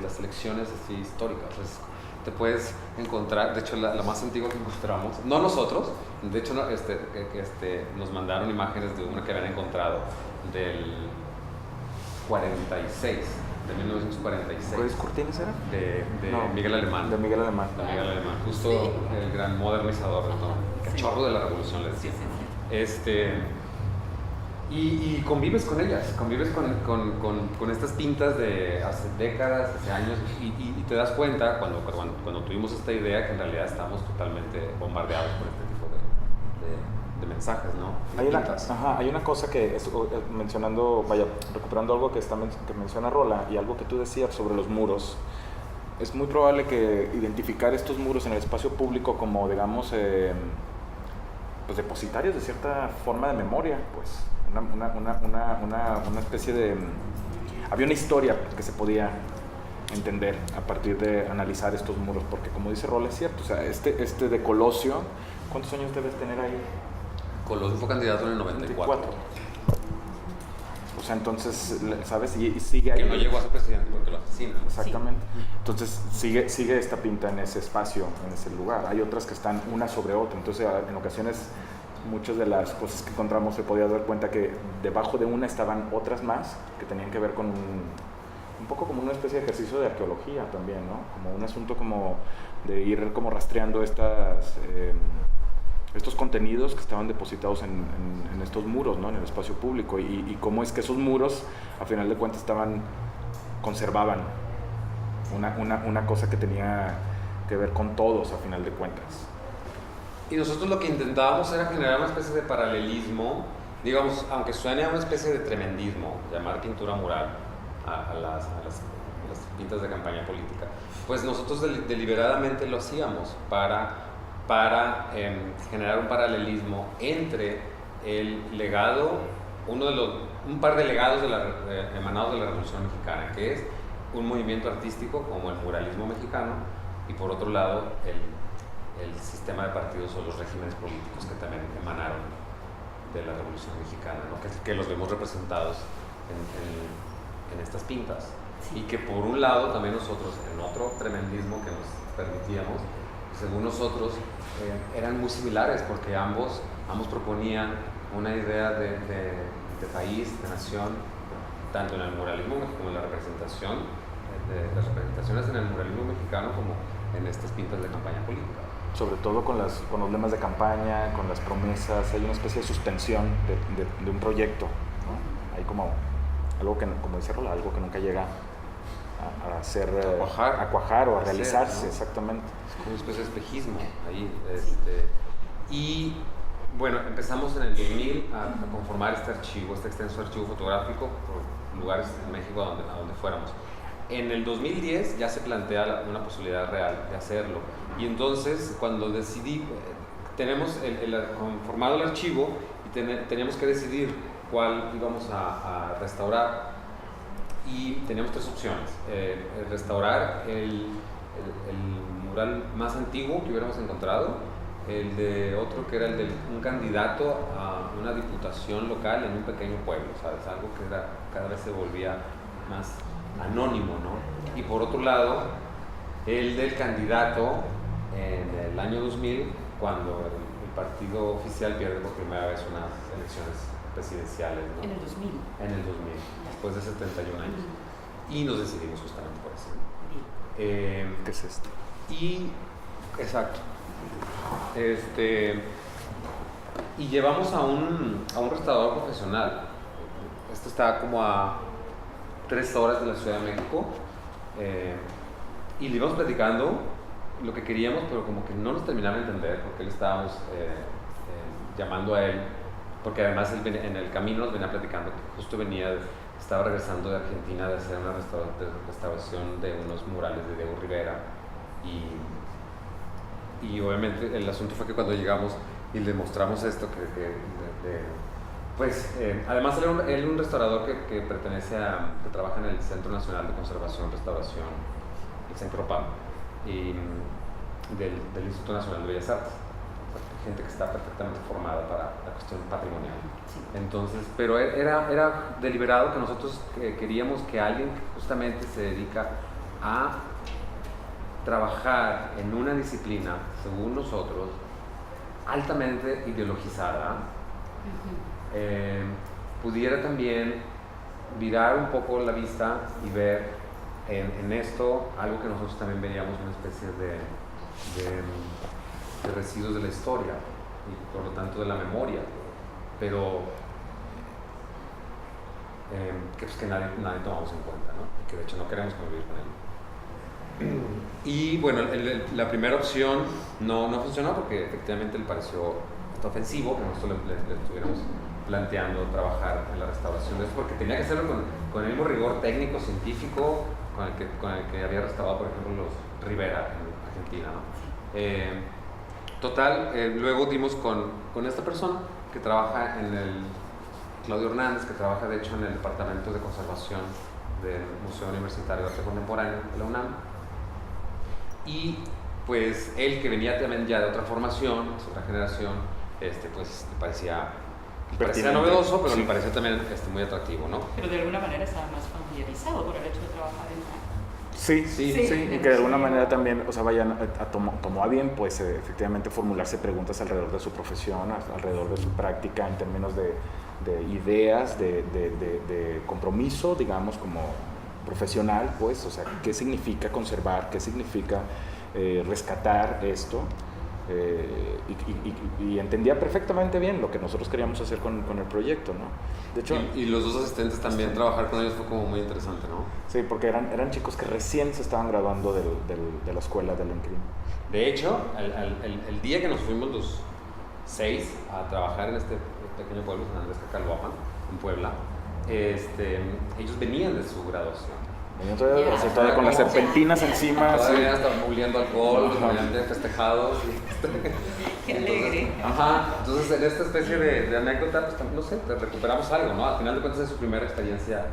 las elecciones así históricas. Pues, te puedes encontrar, de hecho la más antigua que encontramos, no nosotros, de hecho nos mandaron imágenes de una que habían encontrado del 46, de 1946. ¿Cuáles cortinas eran? De No, Miguel Alemán. De Miguel Alemán. De Miguel Alemán, justo el gran modernizador, ¿no? El cachorro de la revolución, le decía. Y convives con ellas, convives con estas pintas de hace décadas, hace años, y te das cuenta cuando tuvimos esta idea que en realidad estamos totalmente bombardeados por este tipo de mensajes, ¿no? Hay una cosa que, recuperando algo que menciona Rola y algo que tú decías sobre los muros. Es muy probable que identificar estos muros en el espacio público como, digamos, pues depositarios de cierta forma de memoria, pues. Una especie de... Había una historia que se podía entender a partir de analizar estos muros, porque como dice Rola, es cierto, o sea, este de Colosio, ¿cuántos años debes tener ahí? Colosio fue candidato en el 94. O sea, entonces, ¿sabes? Y sigue ahí. Que no llegó a ser presidente porque lo asesinan. Exactamente. Entonces, sigue esta pinta en ese espacio, en ese lugar. Hay otras que están una sobre otra, entonces en ocasiones muchas de las cosas que encontramos se podía dar cuenta que debajo de una estaban otras más que tenían que ver con un poco como una especie de ejercicio de arqueología también, ¿no? Como un asunto como de ir como rastreando estos contenidos que estaban depositados en estos muros, ¿no? En el espacio público y cómo es que esos muros a final de cuentas conservaban una cosa que tenía que ver con todos a final de cuentas. Y nosotros lo que intentábamos era generar una especie de paralelismo, digamos, aunque suene a una especie de tremendismo, llamar pintura mural a las pintas de campaña política, pues nosotros deliberadamente lo hacíamos para generar un paralelismo entre el legado, un par de legados emanados de la Revolución Mexicana, que es un movimiento artístico como el muralismo mexicano, y por otro lado el sistema de partidos o los regímenes políticos que también emanaron de la Revolución Mexicana, ¿no? que los vemos representados en estas pintas. Sí. Y que por un lado también nosotros, en otro tremendismo que nos permitíamos, según nosotros, eran muy similares porque ambos proponían una idea de país, de nación, tanto en el muralismo como en la representación, las representaciones en el muralismo mexicano como en estas pintas de campaña política. Sobre todo con los lemas de campaña, con las promesas, hay una especie de suspensión de un proyecto, ¿no? Hay como algo que, como dice Rola, algo que nunca llega a ser, a cuajar o a realizarse, ¿no? Exactamente. Es como una especie de espejismo ahí. Y bueno, empezamos en el 2000 a conformar este archivo, este extenso archivo fotográfico por lugares en México a donde fuéramos. En el 2010 ya se plantea una posibilidad real de hacerlo. Y entonces, cuando decidí, tenemos conformado el archivo y teníamos que decidir cuál íbamos a restaurar. Y teníamos tres opciones. Restaurar el mural más antiguo que hubiéramos encontrado, el de otro que era el de un candidato a una diputación local en un pequeño pueblo, ¿sabes? Algo que cada vez se volvía más anónimo, ¿no? Y por otro lado, el del candidato en el año 2000, cuando el partido oficial pierde por primera vez unas elecciones presidenciales, ¿no? En el 2000. En el 2000, después de 71 años. Y nos decidimos justamente por eso. ¿Qué es esto? Y, exacto. Y llevamos a un restaurador profesional. Esto está como a 3 horas de la Ciudad de México. Y le íbamos platicando lo que queríamos, pero como que no nos terminaba de entender, porque le estábamos llamando a él, porque además él en el camino nos venía platicando que justo estaba regresando de Argentina de hacer una restauración de unos murales de Diego Rivera. Y obviamente el asunto fue que cuando llegamos y le mostramos esto, además él es un restaurador que que trabaja en el Centro Nacional de Conservación y Restauración, el CENCROPAM, y del Instituto Nacional de Bellas Artes. Gente que está perfectamente formada para la cuestión patrimonial. Sí. Entonces, pero era deliberado que nosotros queríamos que alguien que justamente se dedica a trabajar en una disciplina, según nosotros, altamente ideologizada, pudiera también virar un poco la vista y ver en esto algo que nosotros también veíamos, una especie de residuos de la historia y por lo tanto de la memoria, pero que nadie tomamos en cuenta, ¿no? Y que de hecho no queremos convivir con él. Y bueno, la primera opción no funcionó porque efectivamente le pareció ofensivo que nosotros le estuviéramos planteando trabajar en la restauración de eso, porque tenía que hacerlo con el mismo rigor técnico, científico con el que había restaurado, por ejemplo, los Rivera en Argentina, ¿no? Total, luego dimos con esta persona que trabaja Claudio Hernández, que trabaja de hecho en el Departamento de Conservación del Museo Universitario de Arte Contemporáneo de la UNAM. Y pues él, que venía también ya de otra formación, de otra generación, pues le parecía novedoso, pero sí, le parecía también muy atractivo, ¿no? Pero de alguna manera estaba más familiarizado por el hecho de trabajar en la... Sí, y que de alguna manera también, o sea, tomó a bien, pues, efectivamente formularse preguntas alrededor de su profesión, alrededor de su práctica, en términos de ideas, de compromiso, digamos, como profesional, pues, o sea, qué significa conservar, qué significa rescatar esto, y entendía perfectamente bien lo que nosotros queríamos hacer con el proyecto, ¿no? De hecho, y los dos asistentes también, trabajar con ellos fue como muy interesante, ¿no? Sí, porque eran chicos que recién se estaban graduando de la escuela del ENCRIM. De hecho, el día que nos fuimos los 6 a trabajar en este pequeño pueblo, San Andrés Cacalhuapan, en Puebla, ellos venían de su graduación. Venían todavía con las serpentinas encima. Todavía estaban buleando alcohol, venían de festejados. Qué alegre. Ajá, entonces en esta especie de anécdota, pues no sé, recuperamos algo, ¿no? Al final de cuentas es su primera experiencia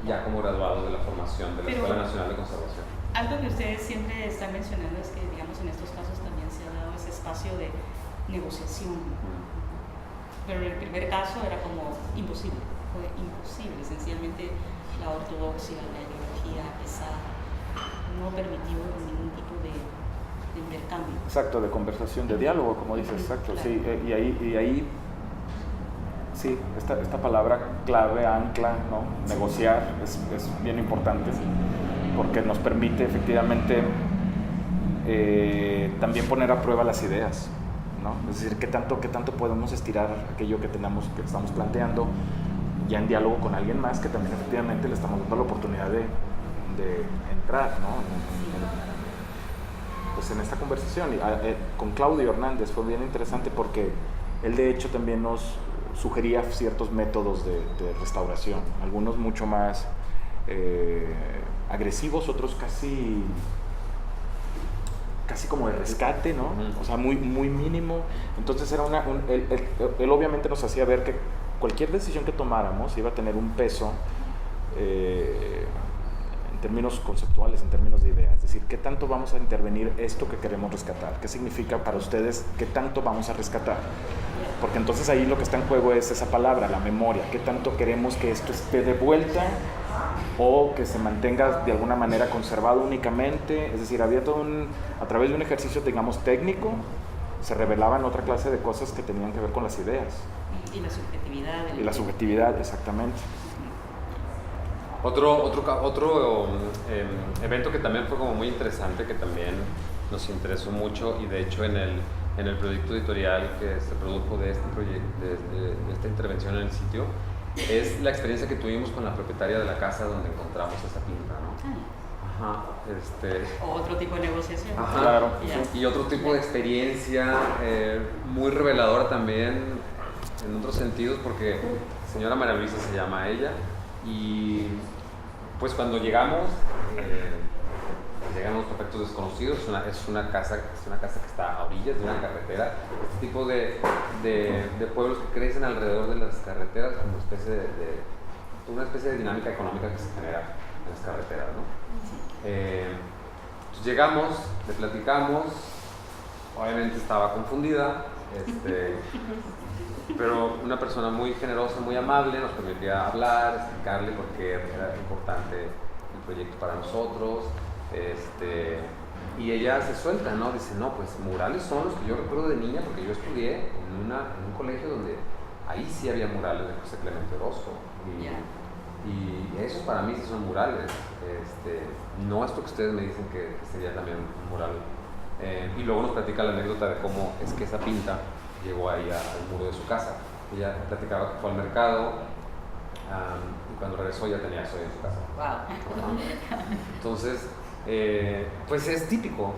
ya como graduado de la formación de la Escuela Nacional de Conservación. Algo que ustedes siempre están mencionando es que, digamos, en estos casos también se ha dado ese espacio de negociación. Pero en el primer caso era como imposible, fue imposible, esencialmente la ortodoxia, la ideología pesada no permitió ningún tipo de intercambio. Exacto, de conversación, de diálogo, como dices, exacto, claro. Sí, y ahí sí, esta palabra clave, ancla, ¿no? Negociar, es bien importante porque nos permite efectivamente también poner a prueba las ideas, ¿no? Es decir, ¿qué tanto podemos estirar aquello que estamos planteando ya en diálogo con alguien más que también efectivamente le estamos dando la oportunidad de entrar, ¿no? Pues en esta conversación con Claudio Hernández fue bien interesante porque él de hecho también nos sugería ciertos métodos de restauración, algunos mucho más agresivos, otros casi como de rescate, ¿no? O sea, muy, muy mínimo. Entonces era él obviamente nos hacía ver que cualquier decisión que tomáramos iba a tener un peso en términos conceptuales, en términos de ideas. Es decir, ¿qué tanto vamos a intervenir esto que queremos rescatar? ¿Qué significa para ustedes qué tanto vamos a rescatar? Porque entonces ahí lo que está en juego es esa palabra, la memoria. ¿Qué tanto queremos que esto esté de vuelta o que se mantenga de alguna manera conservado únicamente? Es decir, había todo a través de un ejercicio, digamos, técnico, se revelaban otra clase de cosas que tenían que ver con las ideas. Y la subjetividad. Y la subjetividad, exactamente. Otro evento que también fue como muy interesante, que también nos interesó mucho, y de hecho en el proyecto editorial que se produjo de este proyecto, de esta intervención en el sitio, es la experiencia que tuvimos con la propietaria de la casa donde encontramos esa pinta, ¿no? Ajá, Otro tipo de negociación. Ajá, claro. Y otro tipo de experiencia muy reveladora también en otros sentidos, porque señora María Luisa se llama ella, y pues cuando llegamos perfectos desconocidos. Es una casa que está a orillas de una carretera. Este tipo de pueblos que crecen alrededor de las carreteras, como una especie de dinámica económica que se genera en las carreteras, ¿no? Entonces llegamos, le platicamos, obviamente estaba confundida, pero una persona muy generosa, muy amable, nos permitía hablar, explicarle por qué era importante el proyecto para nosotros. Y ella se suelta, ¿no? Dice, no, pues murales son los que yo recuerdo de niña, porque yo estudié en un colegio donde ahí sí había murales de José Clemente Orozco. Y esos para mí sí son murales. No esto que ustedes me dicen que sería también un mural. Y luego nos platica la anécdota de cómo es que esa pinta llegó ahí al muro de su casa. Ella platicaba que fue al mercado y cuando regresó ya tenía eso en su casa. Wow. Entonces, pues es típico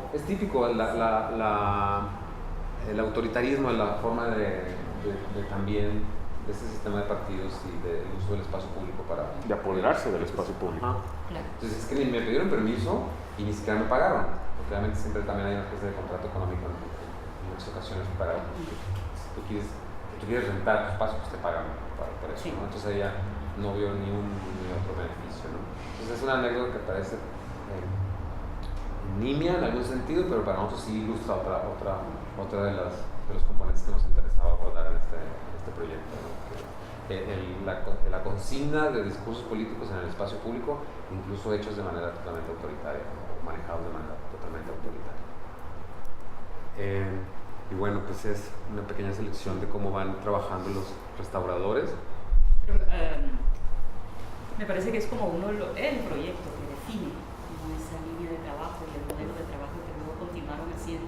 el autoritarismo, la forma de también de este sistema de partidos y del uso del espacio público para... De apoderarse del espacio público. Claro. Entonces es que ni me pidieron permiso y ni siquiera me pagaron, porque obviamente siempre también hay una especie de contrato económico en muchas ocasiones para si tú quieres rentar tu espacio, pues te pagan por eso, sí. ¿no? Entonces ella no vio ni otro beneficio, ¿no? Entonces es una anécdota que parece nimia en algún sentido, pero para nosotros sí ilustra otra de los componentes que nos interesaba abordar en este proyecto, ¿no? La consigna de discursos políticos en el espacio público, incluso hechos de manera totalmente autoritaria o manejados de manera totalmente autoritaria. Y bueno, pues es una pequeña selección de cómo van trabajando los restauradores. Pero, me parece que es como el proyecto que define esa línea de trabajo y el modelo de trabajo que luego continuaron haciendo.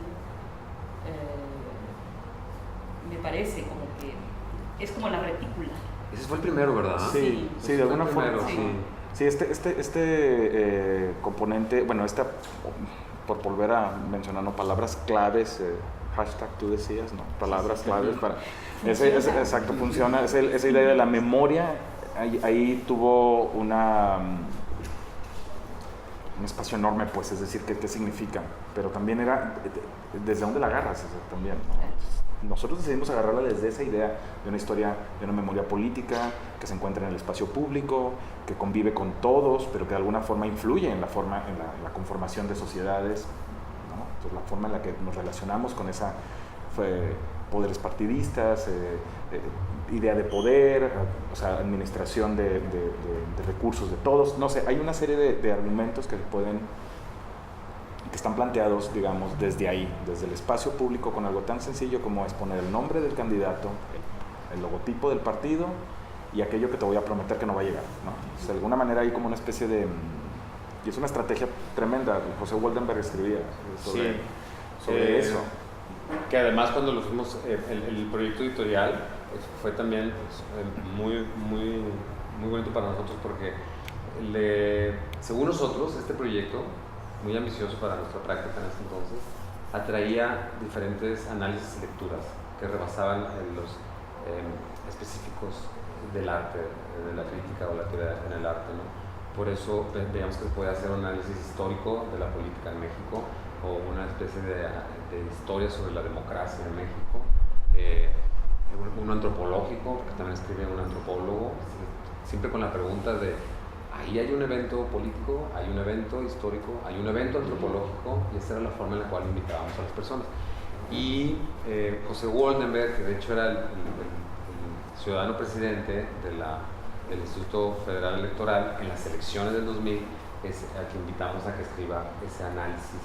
Me parece como que es como la retícula. Ese fue el primero, ¿verdad? Sí, de alguna forma. Sí, este componente, bueno, por volver a mencionar, ¿no? Palabras claves, hashtag tú decías, ¿no? Palabras claves para... exacto, funciona, esa idea de la memoria, ahí tuvo un espacio enorme, pues, es decir, ¿qué significa? Pero también era, ¿desde dónde la agarras? También, ¿no? Nosotros decidimos agarrarla desde esa idea de una historia, de una memoria política que se encuentra en el espacio público, que convive con todos, pero que de alguna forma influye en la conformación de sociedades, ¿no? Entonces, la forma en la que nos relacionamos con esa poderes partidistas, idea de poder, o sea, administración de recursos de todos, no sé, hay una serie de argumentos que están planteados, digamos, desde ahí, desde el espacio público, con algo tan sencillo como es poner el nombre del candidato, el logotipo del partido y aquello que te voy a prometer que no va a llegar, ¿no? O sea, de alguna manera hay como una especie de... Y es una estrategia tremenda. José Woldenberg escribía sobre eso. Que además cuando lo fuimos, el proyecto editorial fue también muy bonito para nosotros porque según nosotros este proyecto, muy ambicioso para nuestra práctica en ese entonces, atraía diferentes análisis y lecturas que rebasaban los específicos del arte, de la crítica o la teoría en el arte, ¿no? Por eso veíamos que se puede hacer un análisis histórico de la política en México o una especie de historia sobre la democracia en México, un antropológico, porque también escribe un antropólogo, siempre con la pregunta de ahí hay un evento político, hay un evento histórico, hay un evento antropológico, y esa era la forma en la cual invitábamos a las personas. Y José Woldenberg, que de hecho era el ciudadano presidente del Instituto Federal Electoral en las elecciones del 2000, es al que invitamos a que escriba ese análisis,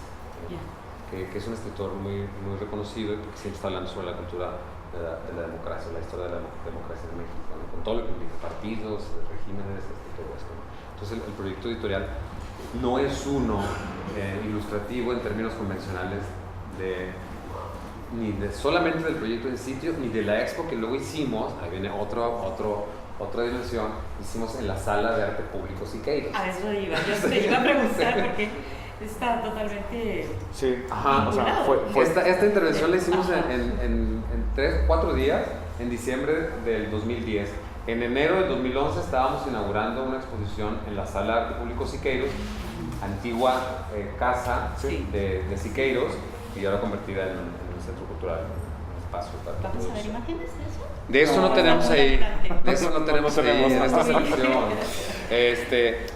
que es un escritor muy reconocido y que siempre está hablando sobre la cultura de la democracia, la historia de la democracia en México, ¿no? Con todo lo que implica partidos, regímenes, todo esto, ¿no? Entonces el proyecto editorial no es uno ilustrativo en términos convencionales ni solamente del proyecto en sitio, ni de la expo que luego hicimos. Ahí viene otra dimensión, hicimos en la Sala de Arte Público Siqueiros. A eso iba, yo te iba a preguntar porque está totalmente... Sí, ajá, o sea, fue esta intervención la hicimos en 3-4 días, en diciembre del 2010. En enero del 2011 estábamos inaugurando una exposición en la Sala de Arte Público Siqueiros, antigua casa de Siqueiros, y ahora convertida en un centro cultural, un espacio para... ¿Vamos a ver imágenes de eso? De eso no tenemos ahí, en esta selección.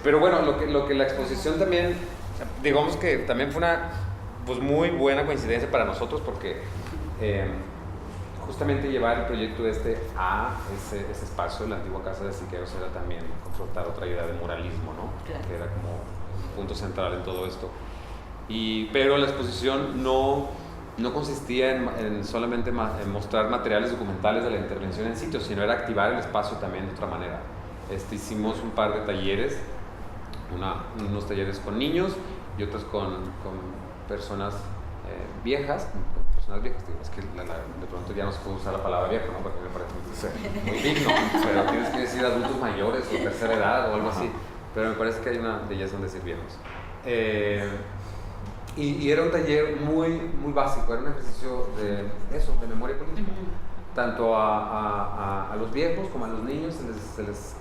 Pero bueno, lo que la exposición también, digamos que también fue una muy buena coincidencia para nosotros, porque justamente llevar el proyecto a ese espacio, la antigua casa de Siqueiros, era también confrontar otra idea de muralismo, ¿no? Claro. Que era como un punto central en todo esto. Pero la exposición no consistía en solamente en mostrar materiales documentales de la intervención en sitio, sino era activar el espacio también de otra manera. Hicimos un par de talleres, unos talleres con niños y otros con personas viejas. Es que de pronto ya no se puede usar la palabra viejo, ¿no? Porque me parece muy digno, pero tienes que decir adultos mayores o tercera edad o algo así. Pero me parece que hay una belleza en decir viejos. Y era un taller muy básico, era un ejercicio de memoria política. Tanto a los viejos como a los niños se les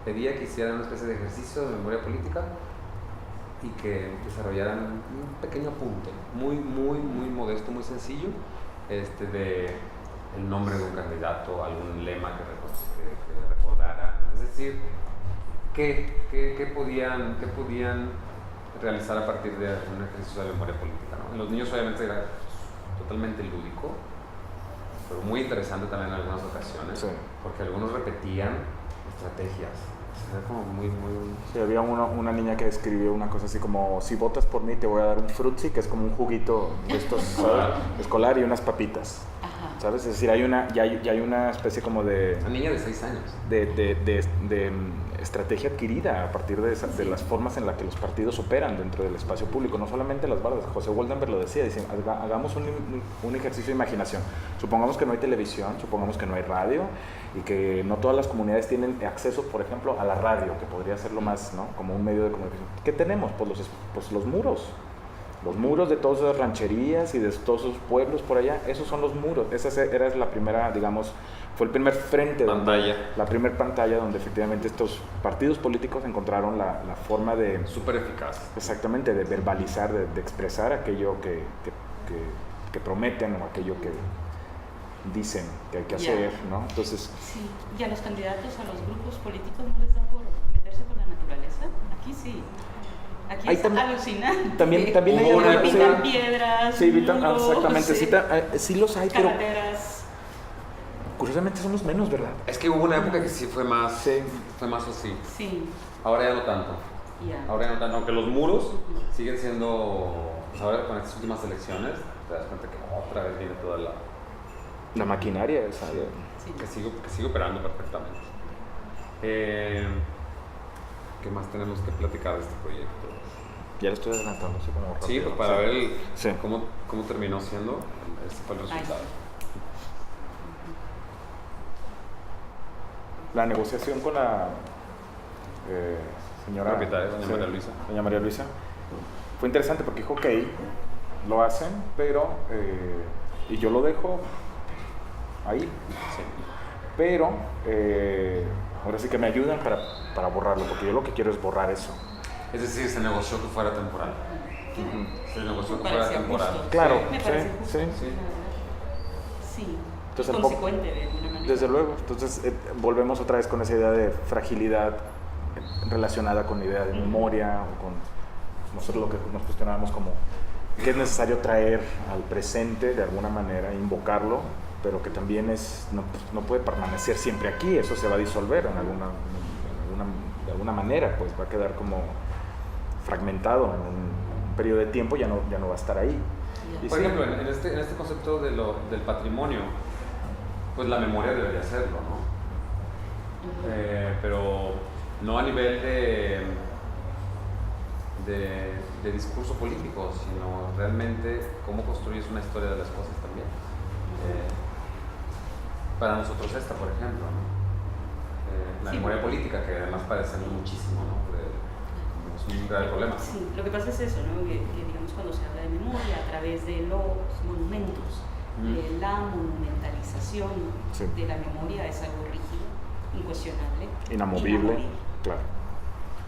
pedía que hicieran una especie de ejercicio de memoria política y que desarrollaran un pequeño apunte, muy modesto, muy sencillo, de el nombre de un candidato, algún lema que recordaran. Es decir, ¿qué podían realizar a partir de un ejercicio de memoria política, ¿no? En los niños obviamente era totalmente lúdico, pero muy interesante también en algunas ocasiones, porque algunos repetían estrategias. Era como muy... Sí, había una niña que escribió una cosa así como: si votas por mí te voy a dar un frutzi, que es como un juguito de estos escolar, y unas papitas. Ajá. ¿Sabes? Es decir, ya hay una especie como de... Una niña de 6 años. De estrategia adquirida a partir de las formas en las que los partidos operan dentro del espacio público, no solamente las bardas. José Woldenberg lo decía, dice, hagamos un ejercicio de imaginación. Supongamos que no hay televisión, supongamos que no hay radio y que no todas las comunidades tienen acceso, por ejemplo, a la radio, que podría ser lo más, ¿no? Como un medio de comunicación. ¿Qué tenemos? Pues los muros. Los muros de todas esas rancherías y de todos esos pueblos por allá, esos son los muros. Esa era la primera, digamos, fue el primer frente, la primera pantalla donde efectivamente estos partidos políticos encontraron la forma de... Súper eficaz. Exactamente, de verbalizar, de expresar aquello que prometen o aquello que dicen que hay que hacer, ¿no? Entonces... Sí, y a los candidatos, a los grupos políticos no les da por meterse con la naturaleza. Aquí sí. Aquí es alucinante. También hay una pintan piedras, sí, muros, exactamente, sí los hay, carreteras. Pero curiosamente son los menos, ¿verdad? Es que hubo una época que sí fue más así. Sí. Ahora ya no tanto. Ahora ya no tanto, aunque los muros siguen siendo, pues ahora con estas últimas elecciones te das cuenta que otra vez viene toda La maquinaria esa. Sí. Que sigue operando perfectamente. ¿Qué más tenemos que platicar de este proyecto? Ya lo estoy adelantando, así como rápido. Sí, pues para ver Sí. cómo terminó siendo, este fue el resultado. La negociación con la señora Propietaria, doña María Luisa. Doña María Luisa, fue interesante porque dijo, ok, lo hacen, pero y yo lo dejo ahí, Sí. pero ahora sí que me ayudan para borrarlo, porque yo lo que quiero es borrar eso. Es decir, se negoció que fuera temporal. Se negoció que fuera Parecía temporal. justo. Claro, Me parece sí, justo, sí. la verdad. Sí. Entonces, Y consecuente de alguna manera. Desde luego, entonces volvemos otra vez con esa idea de fragilidad relacionada con la idea de memoria, o con nosotros lo que nos cuestionábamos como que es necesario traer al presente de alguna manera, invocarlo, pero que también no puede permanecer siempre aquí, eso se va a disolver de alguna manera, pues va a quedar como fragmentado en un periodo de tiempo, ya no va a estar ahí. Y Por sí, ejemplo, en este concepto del patrimonio, pues la memoria debería serlo, ¿no? Pero no a nivel de discurso político, sino realmente cómo construyes una historia de las cosas también. Para nosotros esta, por ejemplo, ¿no? La memoria política, que además padecen muchísimo, ¿no? Es un grave problema. Sí, lo que pasa es eso, ¿no? Que digamos cuando se habla de memoria a través de los monumentos, la monumentalización de la memoria es algo rígido, incuestionable, inamovible, claro.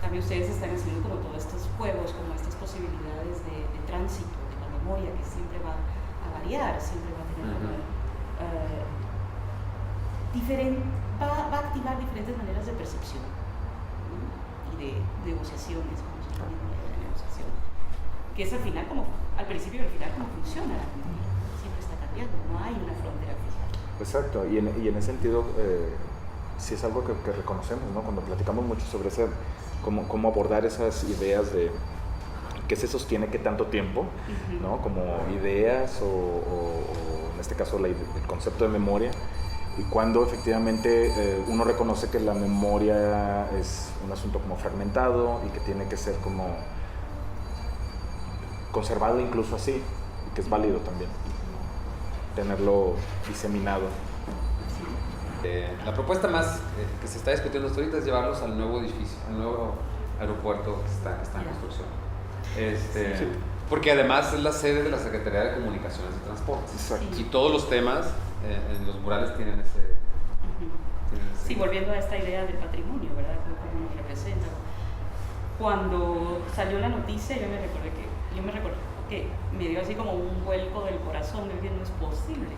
También ustedes están haciendo como todos estos juegos, como estas posibilidades de tránsito de la memoria que siempre va a variar, siempre va a tener va a activar diferentes maneras de percepción, ¿no? Y de negociaciones, como se llama de negociación, que es al final al principio y al final cómo funciona la memoria, siempre está cambiando, no hay una frontera fija. Exacto, y en ese sentido sí es algo que reconocemos, ¿no? Cuando platicamos mucho sobre cómo abordar esas ideas de qué se sostiene qué tanto tiempo, ¿no? Como ideas o en este caso el concepto de memoria, y cuando efectivamente uno reconoce que la memoria es un asunto como fragmentado y que tiene que ser como conservado incluso así, y que es válido también, ¿no? Tenerlo diseminado. La propuesta más que se está discutiendo hasta ahorita es llevarlos al nuevo edificio, al nuevo aeropuerto que está en construcción. Porque además es la sede de la Secretaría de Comunicaciones y Transportes. Exacto. Y todos los temas en los murales tienen ese... Sí, volviendo a esta idea del patrimonio, ¿verdad? Cómo nos representa. Cuando salió la noticia, yo me recuerdo que me dio así como un vuelco del corazón, de que no es posible.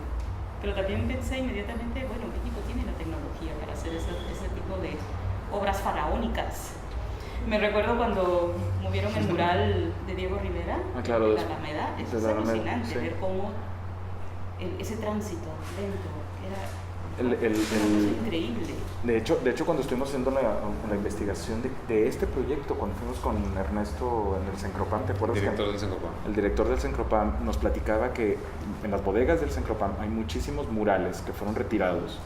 Pero también pensé inmediatamente, bueno, México tiene la tecnología para hacer ese tipo de obras faraónicas. Me recuerdo cuando movieron el mural de Diego Rivera, claro, de la Alameda, eso es alucinante, ver cómo ese tránsito lento era increíble. De hecho, cuando estuvimos haciendo la investigación de este proyecto, cuando fuimos con Ernesto en el Cencropam, ¿te acuerdas? El director del Cencropam nos platicaba que en las bodegas del Cencropam hay muchísimos murales que fueron retirados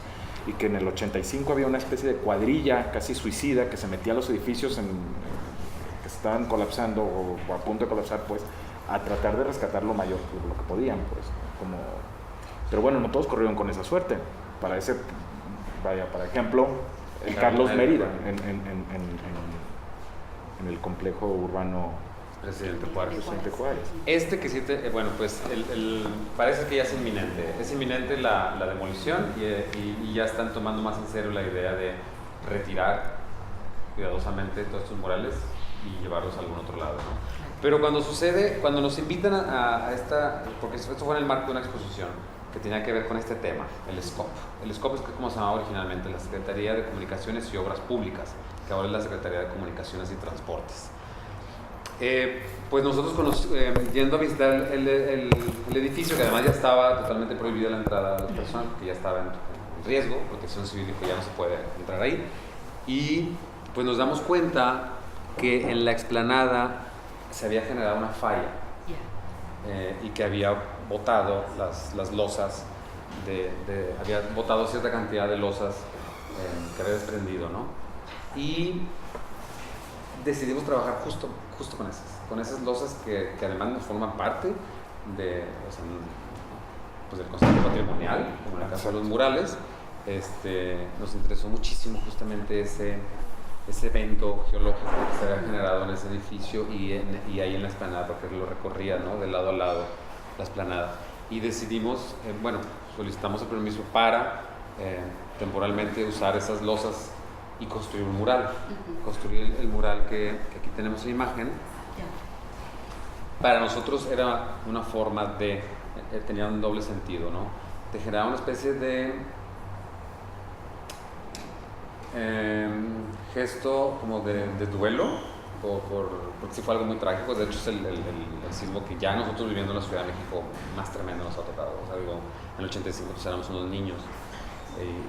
y que en el 85 había una especie de cuadrilla casi suicida que se metía a los edificios que estaban colapsando o a punto de colapsar, pues, a tratar de rescatar lo mayor, lo que podían, pues, pero bueno, no todos corrieron con esa suerte. Para ejemplo, el Carlos Mérida en el complejo urbano Presidente Juárez. Bueno, pues parece que ya es inminente la demolición y ya están tomando más en serio la idea de retirar cuidadosamente todos estos murales y llevarlos a algún otro lado, ¿no? Pero cuando nos invitan a esta, porque esto fue en el marco de una exposición que tenía que ver con este tema, el SCOP. El SCOP es como se llamaba originalmente, la Secretaría de Comunicaciones y Obras Públicas, que ahora es la Secretaría de Comunicaciones y Transportes. Pues nosotros yendo a visitar el edificio, que además ya estaba totalmente prohibida la entrada a las personas, porque ya estaba en riesgo, Protección Civil dijo ya no se puede entrar ahí, y pues nos damos cuenta que en la explanada se había generado una falla y que había botado las losas había botado cierta cantidad de losas que había desprendido, ¿no? Y decidimos trabajar justo con esas losas que además nos forman parte de, o sea, pues del concepto patrimonial, como en el caso de los murales. Nos interesó muchísimo justamente ese evento geológico que se había generado en ese edificio y ahí en la explanada, porque lo recorría, ¿no? De lado a lado la explanada. Y decidimos, solicitamos el permiso para temporalmente usar esas losas y construir un mural. Construir el mural que aquí tenemos en imagen. Para nosotros era una forma tenía un doble sentido, ¿no? De generar una especie de gesto como de duelo, porque sí fue algo muy trágico. De hecho es el sismo que ya nosotros viviendo en la Ciudad de México más tremendo nos ha tocado. O sea, digo, en el 85 pues éramos unos niños,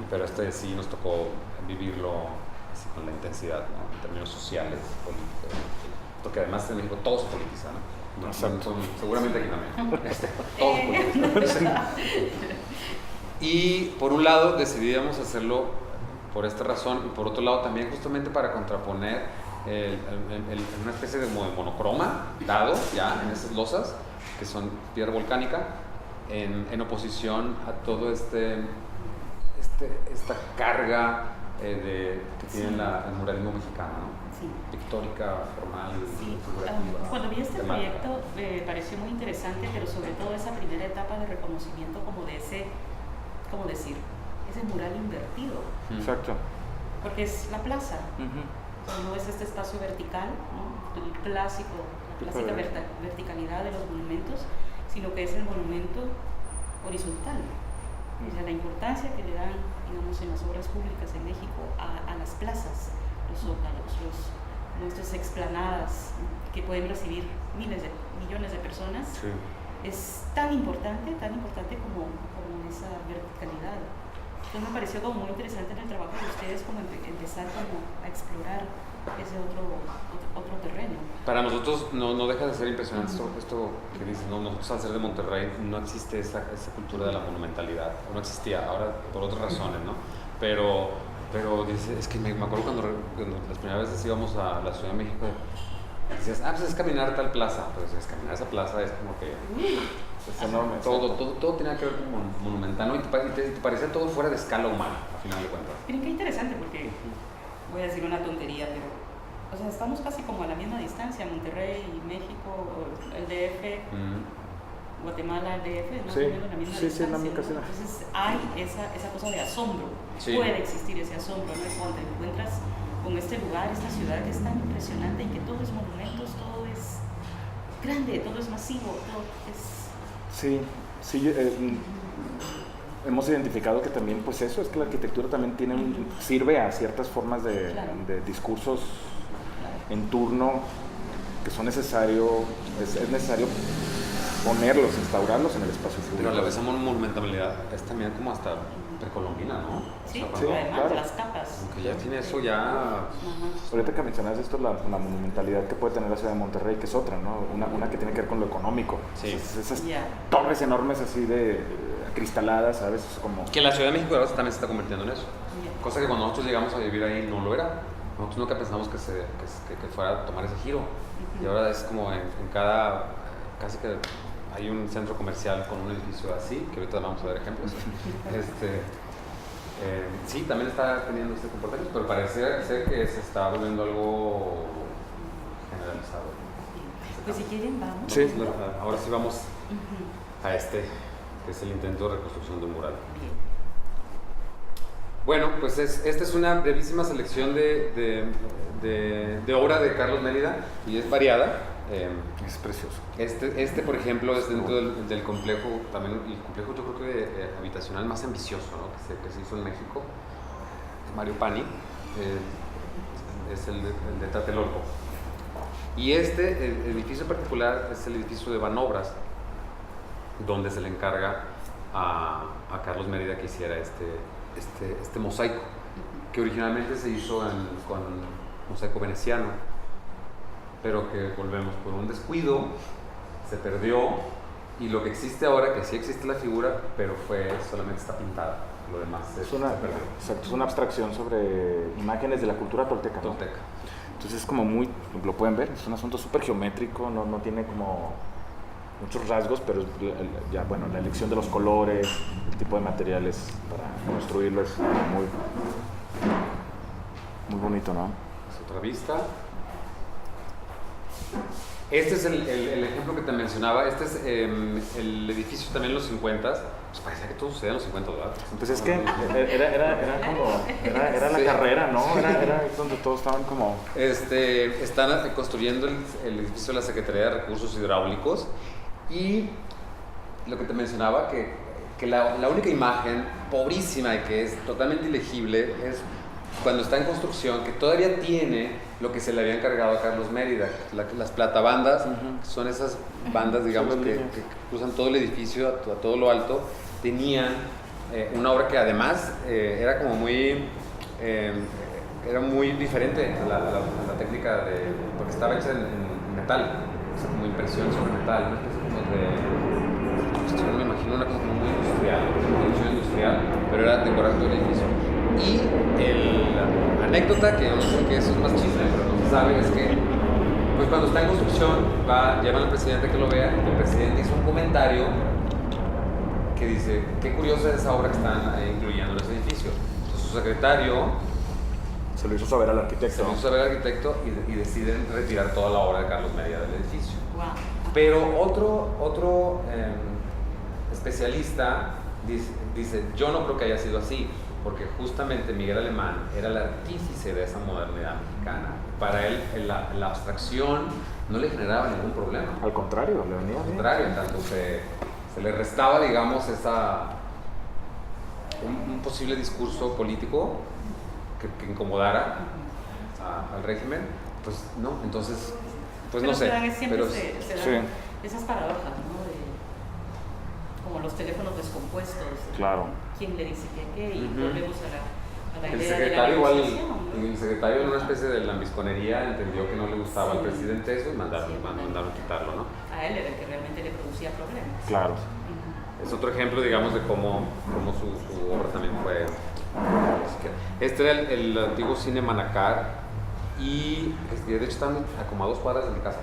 pero sí nos tocó vivirlo así con la intensidad, ¿no? En términos sociales, políticos, porque además en México todo se politiza, ¿no? Seguramente aquí también. Todo se politiza. Y por un lado decidíamos hacerlo por esta razón, y por otro lado también justamente para contraponer una especie de monocroma dado ya en esas losas, que son piedra volcánica, en oposición a todo esta carga que tiene el muralismo mexicano, ¿no? Sí. Pictórica, formal, sí. figurativa. Cuando vi este proyecto me pareció muy interesante, pero sobre todo esa primera etapa de reconocimiento como de ese, ¿cómo decir? Ese mural invertido. Exacto. Porque es la plaza. No es este espacio vertical, ¿no? El clásico, la clásica verticalidad de los monumentos, sino que es el monumento horizontal. O sea, la importancia que le dan, digamos, en las obras públicas en México a las plazas, los zócalos, nuestras explanadas, que pueden recibir millones de personas, Sí. es tan importante como esa verticalidad. Entonces me pareció como muy interesante en el trabajo de ustedes como empezar como a explorar ese otro terreno. Para nosotros no deja de ser impresionante esto que dices, ¿no? Nosotros al ser de Monterrey no existe esa cultura de la monumentalidad, no existía, ahora por otras razones, ¿no? Pero es que me acuerdo cuando las primeras veces íbamos a la Ciudad de México, decías, pues es caminar tal plaza, pues es caminar esa plaza es como que es enorme, todo tenía que ver con monumental, ¿no? Y te parecía todo fuera de escala humana, a final de cuentas. Miren qué interesante, porque voy a decir una tontería, pero o sea, estamos casi como a la misma distancia, Monterrey y México, el DF, Guatemala, el DF, más o menos la misma distancia, la ¿no? misma. Entonces hay esa cosa de asombro, puede existir ese asombro, ¿no? Cuando te encuentras con este lugar, esta ciudad que es tan impresionante y que todo es monumentos, todo es grande, todo es masivo, todo es... Sí, hemos identificado que también, pues eso, es que la arquitectura también sirve a ciertas formas de discursos en turno que son es necesario ponerlos, instaurarlos en el espacio público. Pero a la vez esa monumentalidad es también como hasta precolombina, ¿no? Sí, o sea, además, claro. las capas. Aunque ya tiene eso ya... Ahorita que mencionas esto, la monumentalidad que puede tener la ciudad de Monterrey, que es otra, ¿no? Una que tiene que ver con lo económico. Sí. Esas torres enormes así de cristaladas, ¿sabes? Como... Que la Ciudad de México ahora también se está convirtiendo en eso. Cosa que cuando nosotros llegamos a vivir ahí no lo era. Nosotros nunca pensamos que fuera a tomar ese giro. Y ahora es como en cada... Casi que hay un centro comercial con un edificio así, que ahorita vamos a ver ejemplos. Sí, también está teniendo este comportamiento, pero parece ser que se está volviendo algo generalizado. Pues si quieren, vamos. Sí. Ahora sí vamos a que es el intento de reconstrucción de un mural. Bien. Bueno, pues esta es una brevísima selección de obra de Carlos Mérida y es variada. Es precioso. Este, por ejemplo, es dentro del complejo, también el complejo yo creo que habitacional más ambicioso, ¿no? que se hizo en México, Mario Pani, es el de Tlatelolco. Y el edificio en particular es el edificio de Banobras, donde se le encarga a Carlos Mérida que hiciera este mosaico, que originalmente se hizo con mosaico veneciano, pero que volvemos por un descuido, se perdió Y lo que existe ahora, que sí existe la figura, pero solamente está pintada. Lo demás es una abstracción sobre imágenes de la cultura tolteca, ¿no? Tolteca. Entonces es como muy, lo pueden ver, es un asunto súper geométrico, no tiene como muchos rasgos, pero ya bueno, la elección de los colores, el tipo de materiales para construirlo es muy bonito, ¿no? Es otra vista. Este es el ejemplo que te mencionaba. Este es el edificio también en los 50. Pues parecía que todo sucedía en los 50, ¿verdad? Pues es que era la carrera, ¿no? Era donde todos estaban como... Están construyendo el edificio de la Secretaría de Recursos Hidráulicos, y lo que te mencionaba, que la única imagen pobrísima y que es totalmente ilegible es cuando está en construcción, que todavía tiene lo que se le había encargado a Carlos Mérida, las platabandas, que son esas bandas, digamos, que cruzan todo el edificio a todo lo alto. Tenían una obra que además era como era muy diferente a la técnica porque estaba hecha en metal, o sea, como impresión sobre metal, una especie como me imagino una cosa como muy industrial, pero era decorando el edificio. Y la anécdota, que yo no sé que eso es más chisme, pero no se sabe, es que pues cuando está en construcción, llaman al presidente que lo vea, y el presidente hizo un comentario que dice, qué curiosa es esa obra que están incluyendo en ese edificio. Entonces su secretario se lo hizo saber al arquitecto. Y deciden retirar toda la obra de Carlos Mérida del edificio. Wow. Pero otro especialista dice, yo no creo que haya sido así, porque justamente Miguel Alemán era el artífice de esa modernidad mexicana. Para él la abstracción no le generaba ningún problema. Al contrario, le venía bien. Al contrario, tanto se le restaba, digamos, un posible discurso político que incomodara al régimen, pues no, entonces, pues pero no sé. Siempre pero se dan esas paradojas, ¿no? Como los teléfonos descompuestos. Claro. ¿Quién le dice qué? Y volvemos a la el idea secretario de la igual, ¿no? el secretario en una especie de lambisconería entendió que no le gustaba al presidente eso y mandaron quitarlo, ¿no? A él era el que realmente le producía problemas. Claro. Es otro ejemplo, digamos, de cómo su obra también fue. Este era el antiguo cine Manacar, y de hecho están a como a 2 cuadras de mi casa.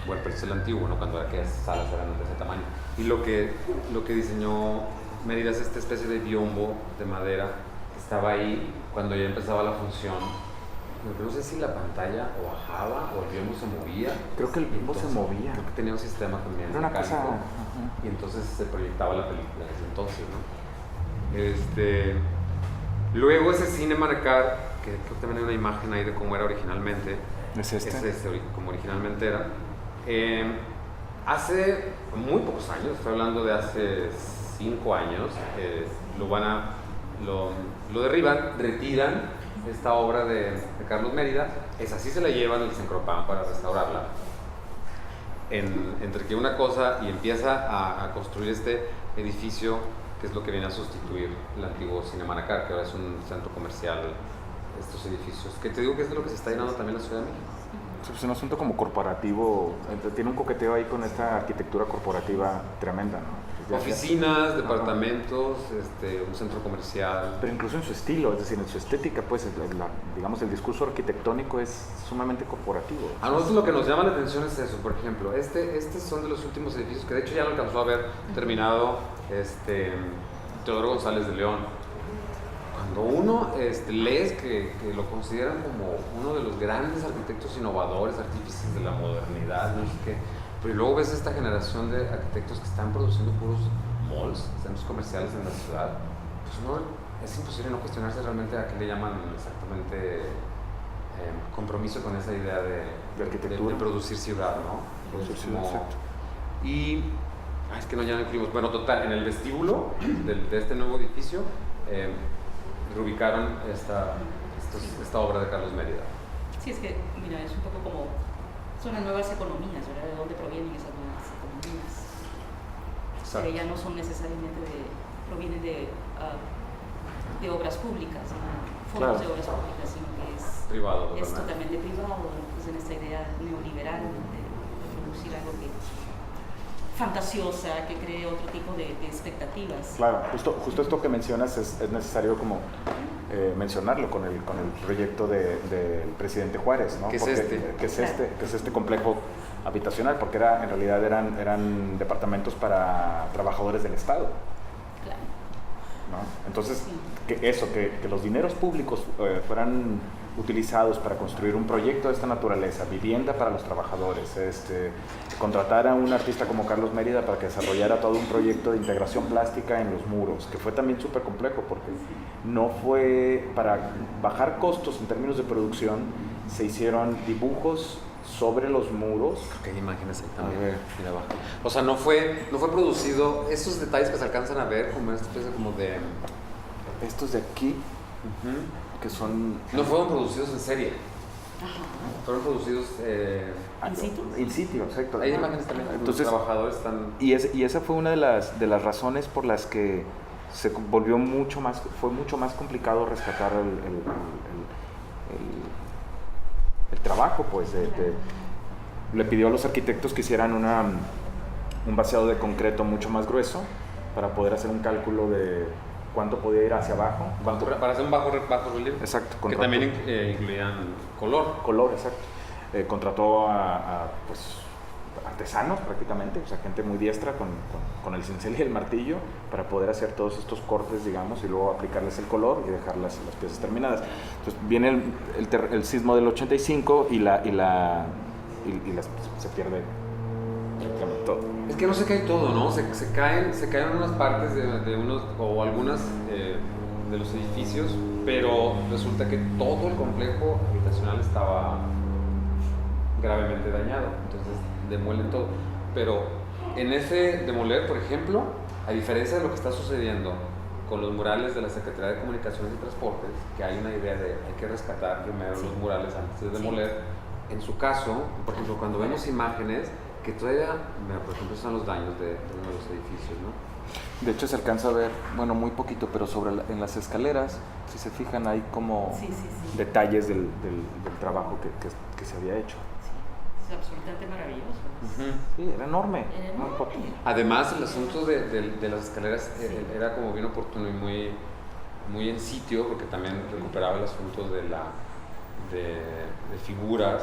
Bueno, pero es el antiguo, ¿no? Cuando aquellas salas eran de ese tamaño. Y lo que diseñó Mérida es esta especie de biombo de madera que estaba ahí cuando ya empezaba la función. No sé si la pantalla o bajaba o el biombo se movía. Creo que el biombo se movía. Creo que tenía un sistema también. Era una mecánico, cosa... y entonces se proyectaba la película desde entonces, ¿no? Luego ese cine Manacar, que creo que también hay una imagen ahí de cómo era originalmente. ¿Es este? Como originalmente era. Hace muy pocos años, estoy hablando de hace 5 años, lo derriban, retiran esta obra de Carlos Mérida. Así se la llevan al Cencropán para restaurarla. Entre que una cosa y empieza a construir este edificio, que es lo que viene a sustituir el antiguo Cine Manacar, que ahora es un centro comercial, estos edificios, que te digo que es de lo que se está llenando también la Ciudad de México. Es un asunto como corporativo, tiene un coqueteo ahí con esta arquitectura corporativa tremenda, ¿no? Oficinas, departamentos, un centro comercial. Pero incluso en su estilo, es decir, en su estética, pues, digamos, el discurso arquitectónico es sumamente corporativo. A nosotros lo que nos llama la atención es eso, por ejemplo, estos son de los últimos edificios que de hecho ya lo alcanzó a ver terminado Teodoro González de León. Cuando uno lees que lo consideran como uno de los grandes arquitectos innovadores, artífices de la modernidad, no sé qué, pero luego ves esta generación de arquitectos que están produciendo puros malls, centros comerciales en la ciudad, pues es imposible no cuestionarse realmente a qué le llaman exactamente compromiso con esa idea de arquitectura, de producir ciudad, ¿no? Producir ciudad, exacto. Y es que no, ya no incluimos. Bueno, total, en el vestíbulo de este nuevo edificio reubicaron esta obra de Carlos Mérida. Sí, es que, mira, es un poco como, son las nuevas economías, ¿verdad? ¿De dónde provienen esas nuevas economías? Pero ya no son necesariamente provienen de obras públicas, ¿no? Fondos de obras públicas, sino que es totalmente privado, pues en esta idea neoliberal de producir algo que fantasiosa, que cree otro tipo de expectativas. Claro, justo esto que mencionas es necesario como mencionarlo con el proyecto del presidente Juárez, ¿no? ¿Qué es Que es este complejo habitacional, porque en realidad eran departamentos para trabajadores del Estado. Claro. ¿No? Entonces, Sí. que los dineros públicos fueran utilizados para construir un proyecto de esta naturaleza, vivienda para los trabajadores, contratar a un artista como Carlos Mérida para que desarrollara todo un proyecto de integración plástica en los muros, que fue también súper complejo porque no fue para bajar costos en términos de producción, se hicieron dibujos sobre los muros. Creo que hay imágenes ahí también. A ver. Mira abajo. O sea, no fue producido, esos detalles que se alcanzan a ver como esta especie como de... Estos de aquí, que son... No fueron producidos en serie, Ajá. fueron producidos... ¿In situ? In situ, exacto. Hay imágenes también, Entonces, los trabajadores están... Y esa fue una de las razones por las que se volvió fue mucho más complicado rescatar el trabajo, pues. Le pidió a los arquitectos que hicieran un vaciado de concreto mucho más grueso para poder hacer un cálculo de cuánto podía ir hacia abajo. Para hacer un bajo relieve. Exacto. Que también incluían color. Color, exacto. Contrató a pues, artesanos prácticamente, o sea, gente muy diestra con el cincel y el martillo para poder hacer todos estos cortes, digamos, y luego aplicarles el color y dejar las piezas terminadas. Entonces viene el sismo del 85 y se pierde prácticamente todo. Es que no se cae todo, ¿no? Se caen unas partes de unos o algunas de los edificios, pero resulta que todo el complejo habitacional estaba gravemente dañado, entonces demuelen todo. Pero en ese demoler, por ejemplo, a diferencia de lo que está sucediendo con los murales de la Secretaría de Comunicaciones y Transportes, que hay una idea de hay que rescatar primero los murales antes de demoler, en su caso, por ejemplo, cuando vemos imágenes que todavía, mira, por ejemplo, están los daños de uno de los edificios, ¿no? De hecho se alcanza a ver, bueno, muy poquito, pero en las escaleras, si se fijan, hay como Sí. detalles del trabajo que se había hecho. Sí, es absolutamente maravilloso. Sí, era enorme. Era enorme. Además, el asunto de las escaleras era como bien oportuno y muy en sitio, porque también recuperaba el asunto de figuras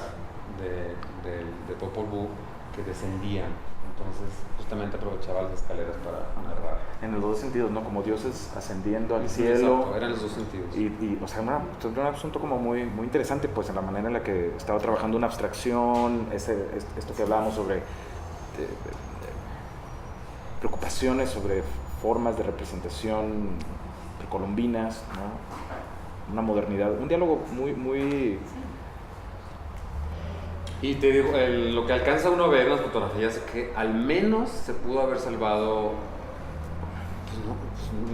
de Popol Vuh que descendían. Entonces, justamente aprovechaba las escaleras para narrar. En los dos sentidos, ¿no? Como dioses ascendiendo al cielo. Exacto, eran los dos sentidos. Y o sea, era un asunto como muy interesante, pues, en la manera en la que estaba trabajando una abstracción, esto que hablábamos sobre preocupaciones sobre formas de representación precolombinas, ¿no? Una modernidad, un diálogo muy Y te digo, lo que alcanza uno a ver en las fotografías es que al menos se pudo haber salvado,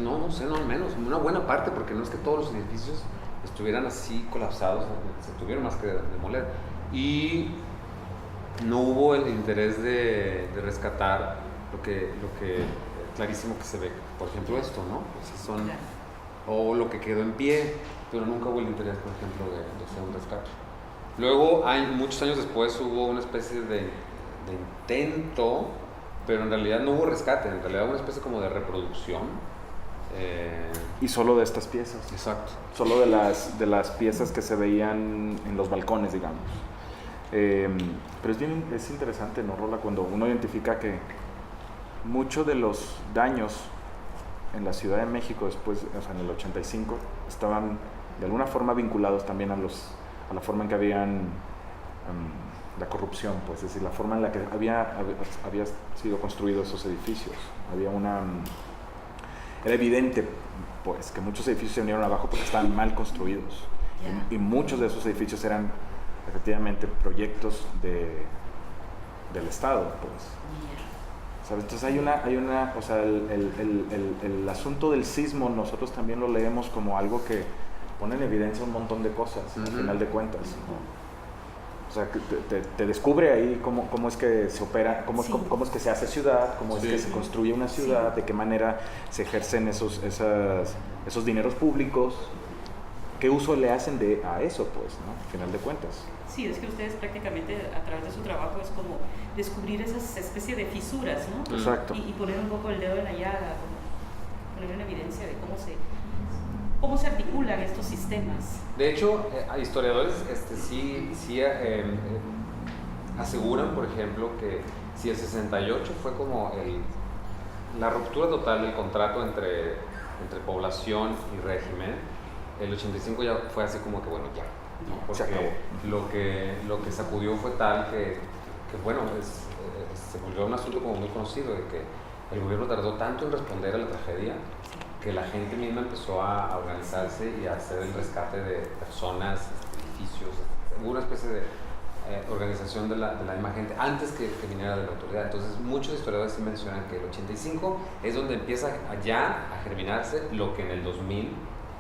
no sé, no al menos, una buena parte, porque no es que todos los edificios estuvieran así colapsados, se tuvieron más que demoler. Y no hubo el interés de rescatar lo que clarísimo que se ve, por ejemplo, esto, ¿no? O lo que quedó en pie, pero nunca hubo el interés, por ejemplo, de hacer un rescate. Luego, muchos años después, hubo una especie de intento, pero en realidad no hubo rescate, en realidad hubo una especie como de reproducción. Y solo de estas piezas. Exacto. Solo de las piezas que se veían en los balcones, digamos. Pero es interesante, ¿no, Rola? Cuando uno identifica que muchos de los daños en la Ciudad de México después, o sea, en el 85, estaban de alguna forma vinculados también a la forma en que habían la corrupción, pues, es decir, la forma en la que había sido construidos esos edificios. Era evidente, pues, que muchos edificios se vinieron abajo porque estaban mal construidos. Y muchos de esos edificios eran efectivamente proyectos del Estado, pues. ¿Sabes? Entonces o sea, el asunto del sismo nosotros también lo leemos como algo que pone en evidencia un montón de cosas, al final de cuentas, ¿no? O sea, que te descubre ahí cómo es que se opera, cómo es que se hace ciudad, cómo es que se construye una ciudad, de qué manera se ejercen esos dineros públicos, ¿qué uso le hacen a eso, pues, ¿no? Al final de cuentas. Sí, es que ustedes prácticamente a través de su trabajo es como descubrir esas especies de fisuras, ¿no? Exacto. Y poner un poco el dedo en la llaga, poner en evidencia de cómo se articulan estos sistemas. De hecho, historiadores sí aseguran, por ejemplo, que si el 68 fue como la ruptura total del contrato entre población y régimen, el 85 ya fue así como que, bueno, ya. Porque lo que sacudió fue tal que bueno, se volvió un asunto como muy conocido, de que el gobierno tardó tanto en responder a la tragedia que la gente misma empezó a organizarse y a hacer el rescate de personas, edificios, una especie de organización de la misma gente antes que viniera de la autoridad. Entonces muchos historiadores sí mencionan que el 85 es donde empieza ya a germinarse lo que en el 2000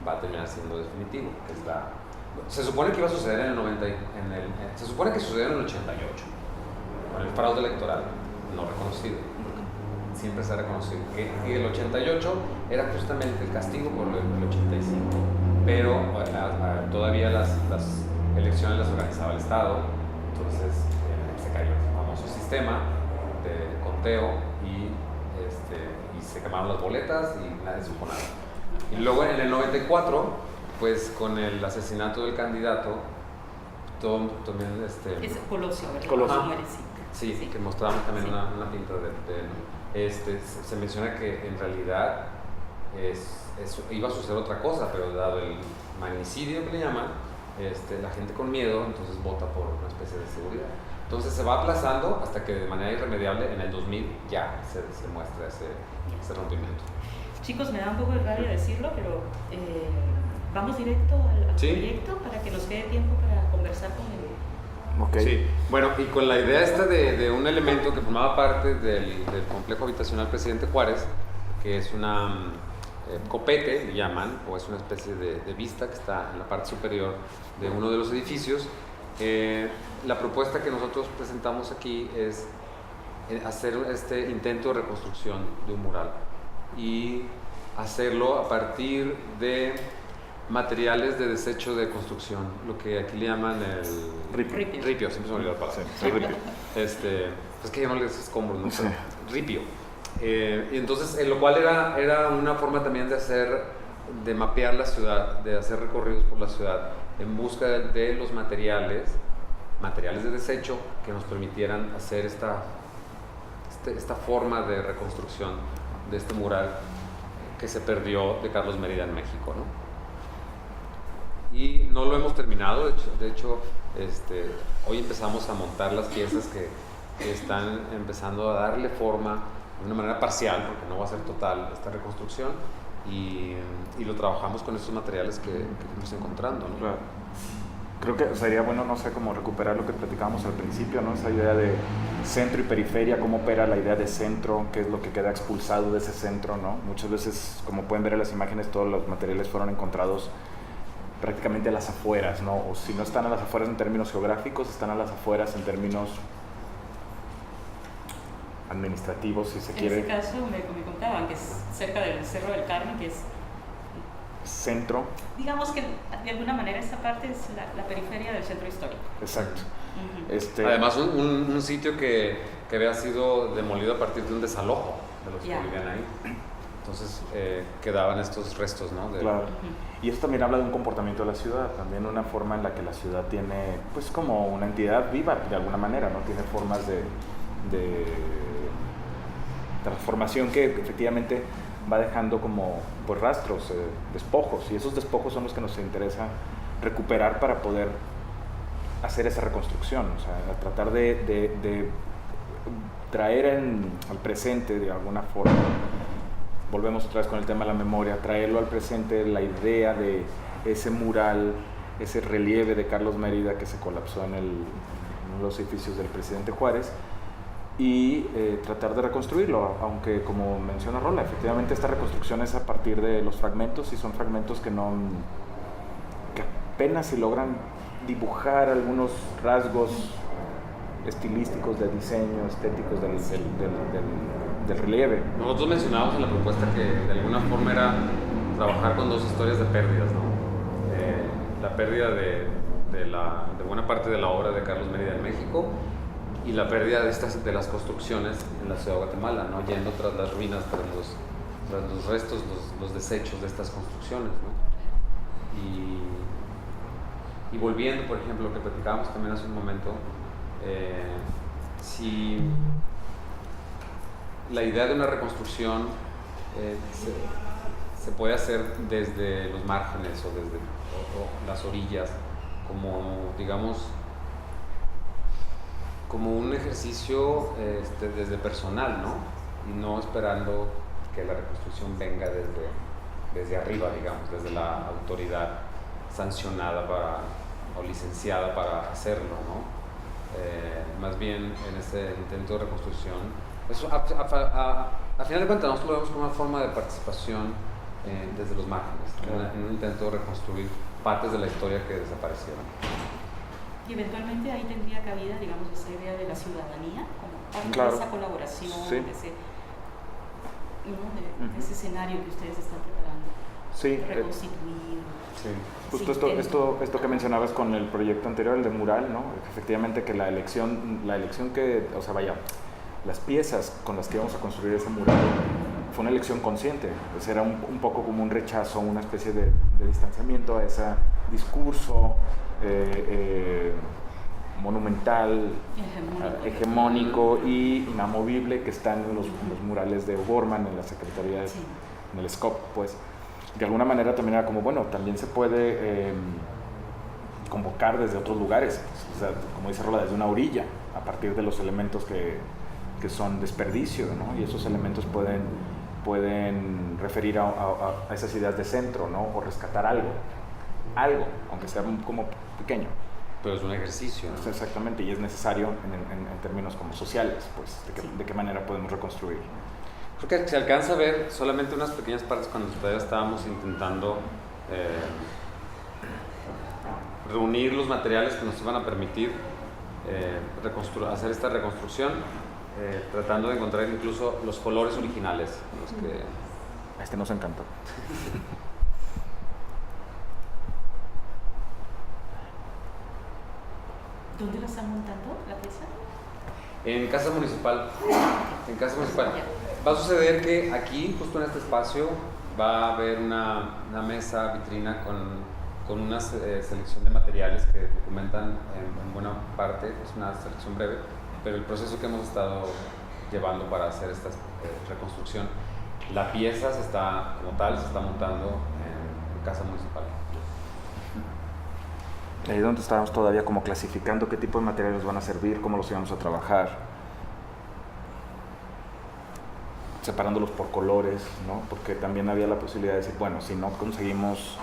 va a terminar siendo definitivo, que es se supone que iba a suceder en el 90, se supone que sucedió en el 88, con el fraude electoral no reconocido, siempre se ha reconocido que el 88 era justamente el castigo por el 85, pero todavía las elecciones las organizaba el Estado, entonces se cayó el famoso sistema de conteo y se quemaron las boletas y nadie supo nada. Y luego en el 94, pues con el asesinato del candidato, también es Colosio, ¿verdad? Colosio. Sí, que mostramos también una pinta de él. Se menciona que en realidad iba a suceder otra cosa, pero dado el magnicidio que le llaman, la gente con miedo entonces vota por una especie de seguridad. Entonces se va aplazando hasta que de manera irremediable en el 2000 ya se muestra ese rompimiento. Chicos, me da un poco de rabia decirlo, pero vamos directo al proyecto para que nos quede tiempo para conversar con él. Okay. Sí, bueno, y con la idea de un elemento que formaba parte del complejo habitacional Presidente Juárez, que es una copete, le llaman, o es una especie de vista que está en la parte superior de uno de los edificios. La propuesta que nosotros presentamos aquí es hacer este intento de reconstrucción de un mural y hacerlo a partir de materiales de desecho de construcción, lo que aquí le llaman el ripio, siempre se me olvidó la palabra. Sí, ripio. Es que ya no les escombro, ¿no? Sí. Ripio. Y entonces, lo cual era una forma también de mapear la ciudad, de hacer recorridos por la ciudad en busca de los materiales de desecho que nos permitieran hacer esta forma de reconstrucción de este mural que se perdió de Carlos Mérida en México, ¿no? Y no lo hemos terminado, de hecho hoy empezamos a montar las piezas que están empezando a darle forma de una manera parcial, porque no va a ser total esta reconstrucción, y lo trabajamos con estos materiales que fuimos encontrando, ¿no? Claro. Creo que sería bueno, no sé, como recuperar lo que platicábamos al principio, ¿no? Esa idea de centro y periferia, cómo opera la idea de centro, qué es lo que queda expulsado de ese centro, ¿no? Muchas veces, como pueden ver en las imágenes, todos los materiales fueron encontrados prácticamente a las afueras, ¿no? O si no están a las afueras en términos geográficos, están a las afueras en términos administrativos, si se quiere. En ese caso me contaban que es cerca del Cerro del Carmen, que es centro. Digamos que de alguna manera esta parte es la periferia del centro histórico. Exacto. Uh-huh. Además, un sitio que había sido demolido a partir de un desalojo de los que vivían ahí. Entonces quedaban estos restos, ¿no? Claro. Y eso también habla de un comportamiento de la ciudad, también una forma en la que la ciudad tiene, pues como una entidad viva de alguna manera, ¿no? Tiene formas de transformación que efectivamente va dejando como pues rastros, despojos, y esos despojos son los que nos interesa recuperar para poder hacer esa reconstrucción, o sea, tratar de traer al presente de alguna forma. Volvemos otra vez con el tema de la memoria, traerlo al presente la idea de ese mural, ese relieve de Carlos Mérida que se colapsó en uno de los edificios del Presidente Juárez, y tratar de reconstruirlo, aunque como menciona Rola, efectivamente esta reconstrucción es a partir de los fragmentos, y son fragmentos que apenas se logran dibujar algunos rasgos estilísticos, de diseño, estéticos del relieve. Nosotros mencionábamos en la propuesta que de alguna forma era trabajar con dos historias de pérdidas, ¿no? la pérdida de buena parte de la obra de Carlos Mérida en México y la pérdida de las construcciones en la ciudad de Guatemala, ¿no? Yendo tras las ruinas, tras los restos, los desechos de estas construcciones, ¿no? Y volviendo, por ejemplo, lo que platicábamos también hace un momento, si la idea de una reconstrucción se puede hacer desde los márgenes o desde las orillas, como, digamos, como un ejercicio desde personal, ¿no? Y no esperando que la reconstrucción venga desde arriba, digamos, desde la autoridad sancionada o licenciada para hacerlo, ¿no? Más bien en este intento de reconstrucción, eso, a final de cuentas nosotros lo vemos como una forma de participación desde los márgenes, en un intento de reconstruir partes de la historia que desaparecieron. Y eventualmente ahí tendría cabida, digamos, esa idea de la ciudadanía, como parte claro. de esa colaboración, Sí. de ese escenario que ustedes están preparando, Sí, reconstituir. sí. Justo esto que mencionabas con el proyecto anterior, el de mural, ¿no? Efectivamente que la elección que, o sea, vaya, las piezas con las que íbamos a construir ese mural fue una elección consciente, pues era un poco como un rechazo, una especie de distanciamiento a ese discurso monumental, hegemónico y inamovible que están en los murales de O'Gorman, en la Secretaría, Sí. en el SCOP, pues. De alguna manera también era como, bueno, también se puede convocar desde otros lugares, o sea, como dice Rola, desde una orilla, a partir de los elementos que son desperdicio, ¿no? Y esos elementos pueden referir a esas ideas de centro, ¿no? O rescatar algo, aunque sea como pequeño. Pero es un ejercicio, ¿no? Exactamente, y es necesario en términos como sociales, pues, de qué manera podemos reconstruir. Creo que se alcanza a ver solamente unas pequeñas partes cuando todavía estábamos intentando reunir los materiales que nos iban a permitir hacer esta reconstrucción, tratando de encontrar incluso los colores originales. Los que... Este nos encantó. ¿Dónde la están montando, la pieza? En Casa Municipal. En Casa Municipal. Va a suceder que aquí, justo en este espacio, va a haber una mesa vitrina con una selección de materiales que documentan en buena parte, es una selección breve, pero el proceso que hemos estado llevando para hacer esta reconstrucción, la pieza se está montando en Casa Municipal. Ahí es donde estábamos todavía como clasificando qué tipo de materiales van a servir, cómo los íbamos a trabajar, separándolos por colores, ¿no? Porque también había la posibilidad de decir, bueno, si no conseguimos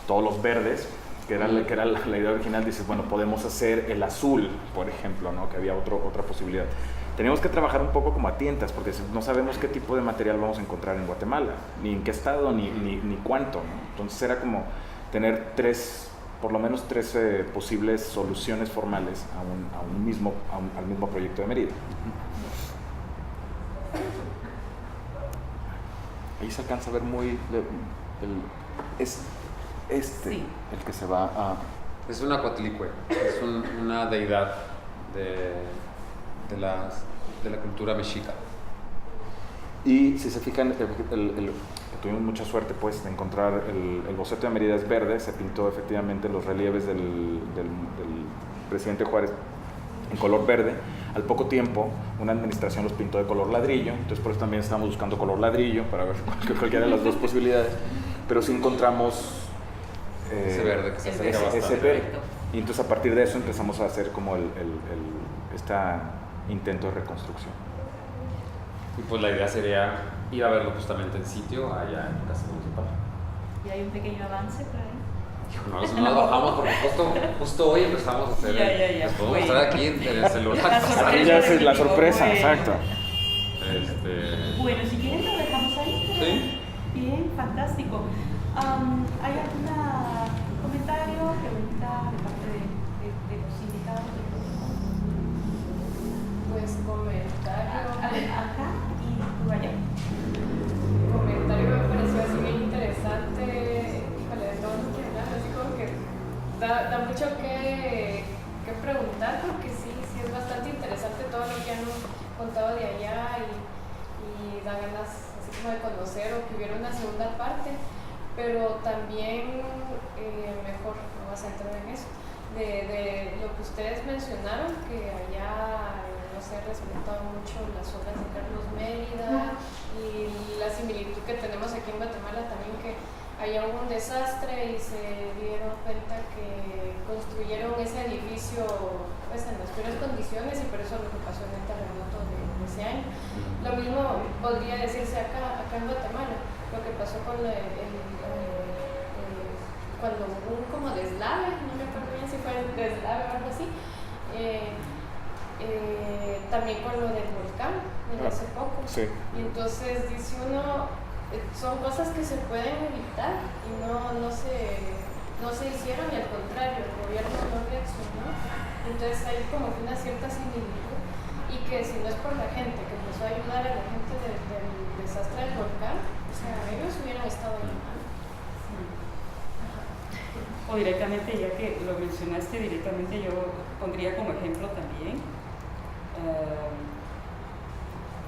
todos los verdes, que era la idea original, dices, bueno, podemos hacer el azul, por ejemplo, ¿no? Que había otra posibilidad. Teníamos que trabajar un poco como a tientas, porque no sabemos qué tipo de material vamos a encontrar en Guatemala, ni en qué estado, ni cuánto, ¿no? Entonces era como tener por lo menos tres posibles soluciones formales al mismo proyecto de Mérida. Ahí se alcanza a ver muy sí. El que se va a... Es una Coatlicue, es una deidad de la cultura mexica. Y si se fijan, tuvimos mucha suerte pues de encontrar el boceto de Mérida es verde, se pintó efectivamente los relieves del presidente Juárez en color verde. Al poco tiempo, una administración los pintó de color ladrillo, entonces por eso también estamos buscando color ladrillo para ver cualquiera de las dos posibilidades, pero sí encontramos ese verde que se acerca bastante. ese verde. Y entonces a partir de eso empezamos a hacer como este intento de reconstrucción. Y pues la idea sería ir a verlo justamente en sitio, allá en Casa Municipal. ¿Y hay un pequeño avance por ahí? No nos bajamos porque justo hoy empezamos a hacer Ya. podemos estar aquí en el celular. Ya es la sorpresa, bueno. exacto. Bueno, si quieren lo dejamos ahí. Sí. Bien, fantástico. ¿Hay algún comentario, pregunta de parte de los invitados? Pues comentario. Acá y tú allá. Comentario me pareció así bien interesante. da mucho que preguntar, porque sí es bastante interesante todo lo que han contado de allá y da ganas así como de conocer o que hubiera una segunda parte, pero también mejor no vas a entrar en eso, de lo que ustedes mencionaron, que allá no se ha respetado mucho las obras de Carlos Mérida y la similitud que tenemos aquí en Guatemala también, que allá hubo un desastre y se dieron cuenta que construyeron ese edificio pues, en las peores condiciones, y por eso lo que pasó en el terremoto de ese año. Lo mismo podría decirse acá en Guatemala, lo que pasó con cuando hubo un como deslave, no me acuerdo bien si fue el deslave o algo así, también con lo del volcán de hace poco. Sí. Y entonces dice uno, son cosas que se pueden evitar y no se hicieron, y al contrario, el gobierno no reaccionó. Entonces hay como que una cierta similitud, y que si no es por la gente que empezó a ayudar a la gente del desastre del volcán, o sea, ellos hubieran estado ahí. O directamente, ya que lo mencionaste directamente, yo pondría como ejemplo también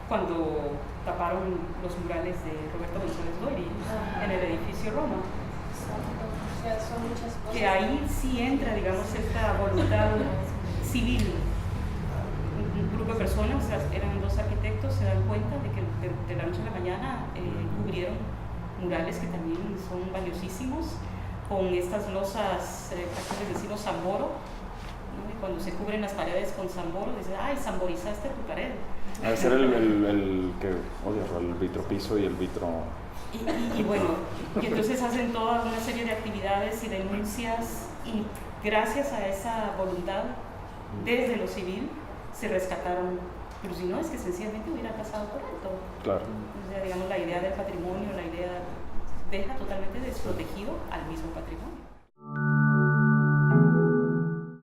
cuando taparon los murales de Roberto González Doiri en el edificio Roma. Exacto. O sea, son muchas cosas. Que ahí sí entra, digamos, esta voluntad civil. Un grupo de personas, eran 2 arquitectos, se dan cuenta de que de la noche a la mañana cubrieron murales que también son valiosísimos, con estas losas, acá les decimos Samboro, ¿no? Y cuando se cubren las paredes con Samboro, dicen, ¡ay, samborizaste tu pared! Debe ser el que odio, el vitropiso y el vitro. Y bueno, y entonces hacen toda una serie de actividades y denuncias, y gracias a esa voluntad desde lo civil se rescataron, pero si no es que sencillamente hubiera pasado por alto. Claro. O sea, digamos, la idea del patrimonio, la idea deja totalmente desprotegido al mismo patrimonio.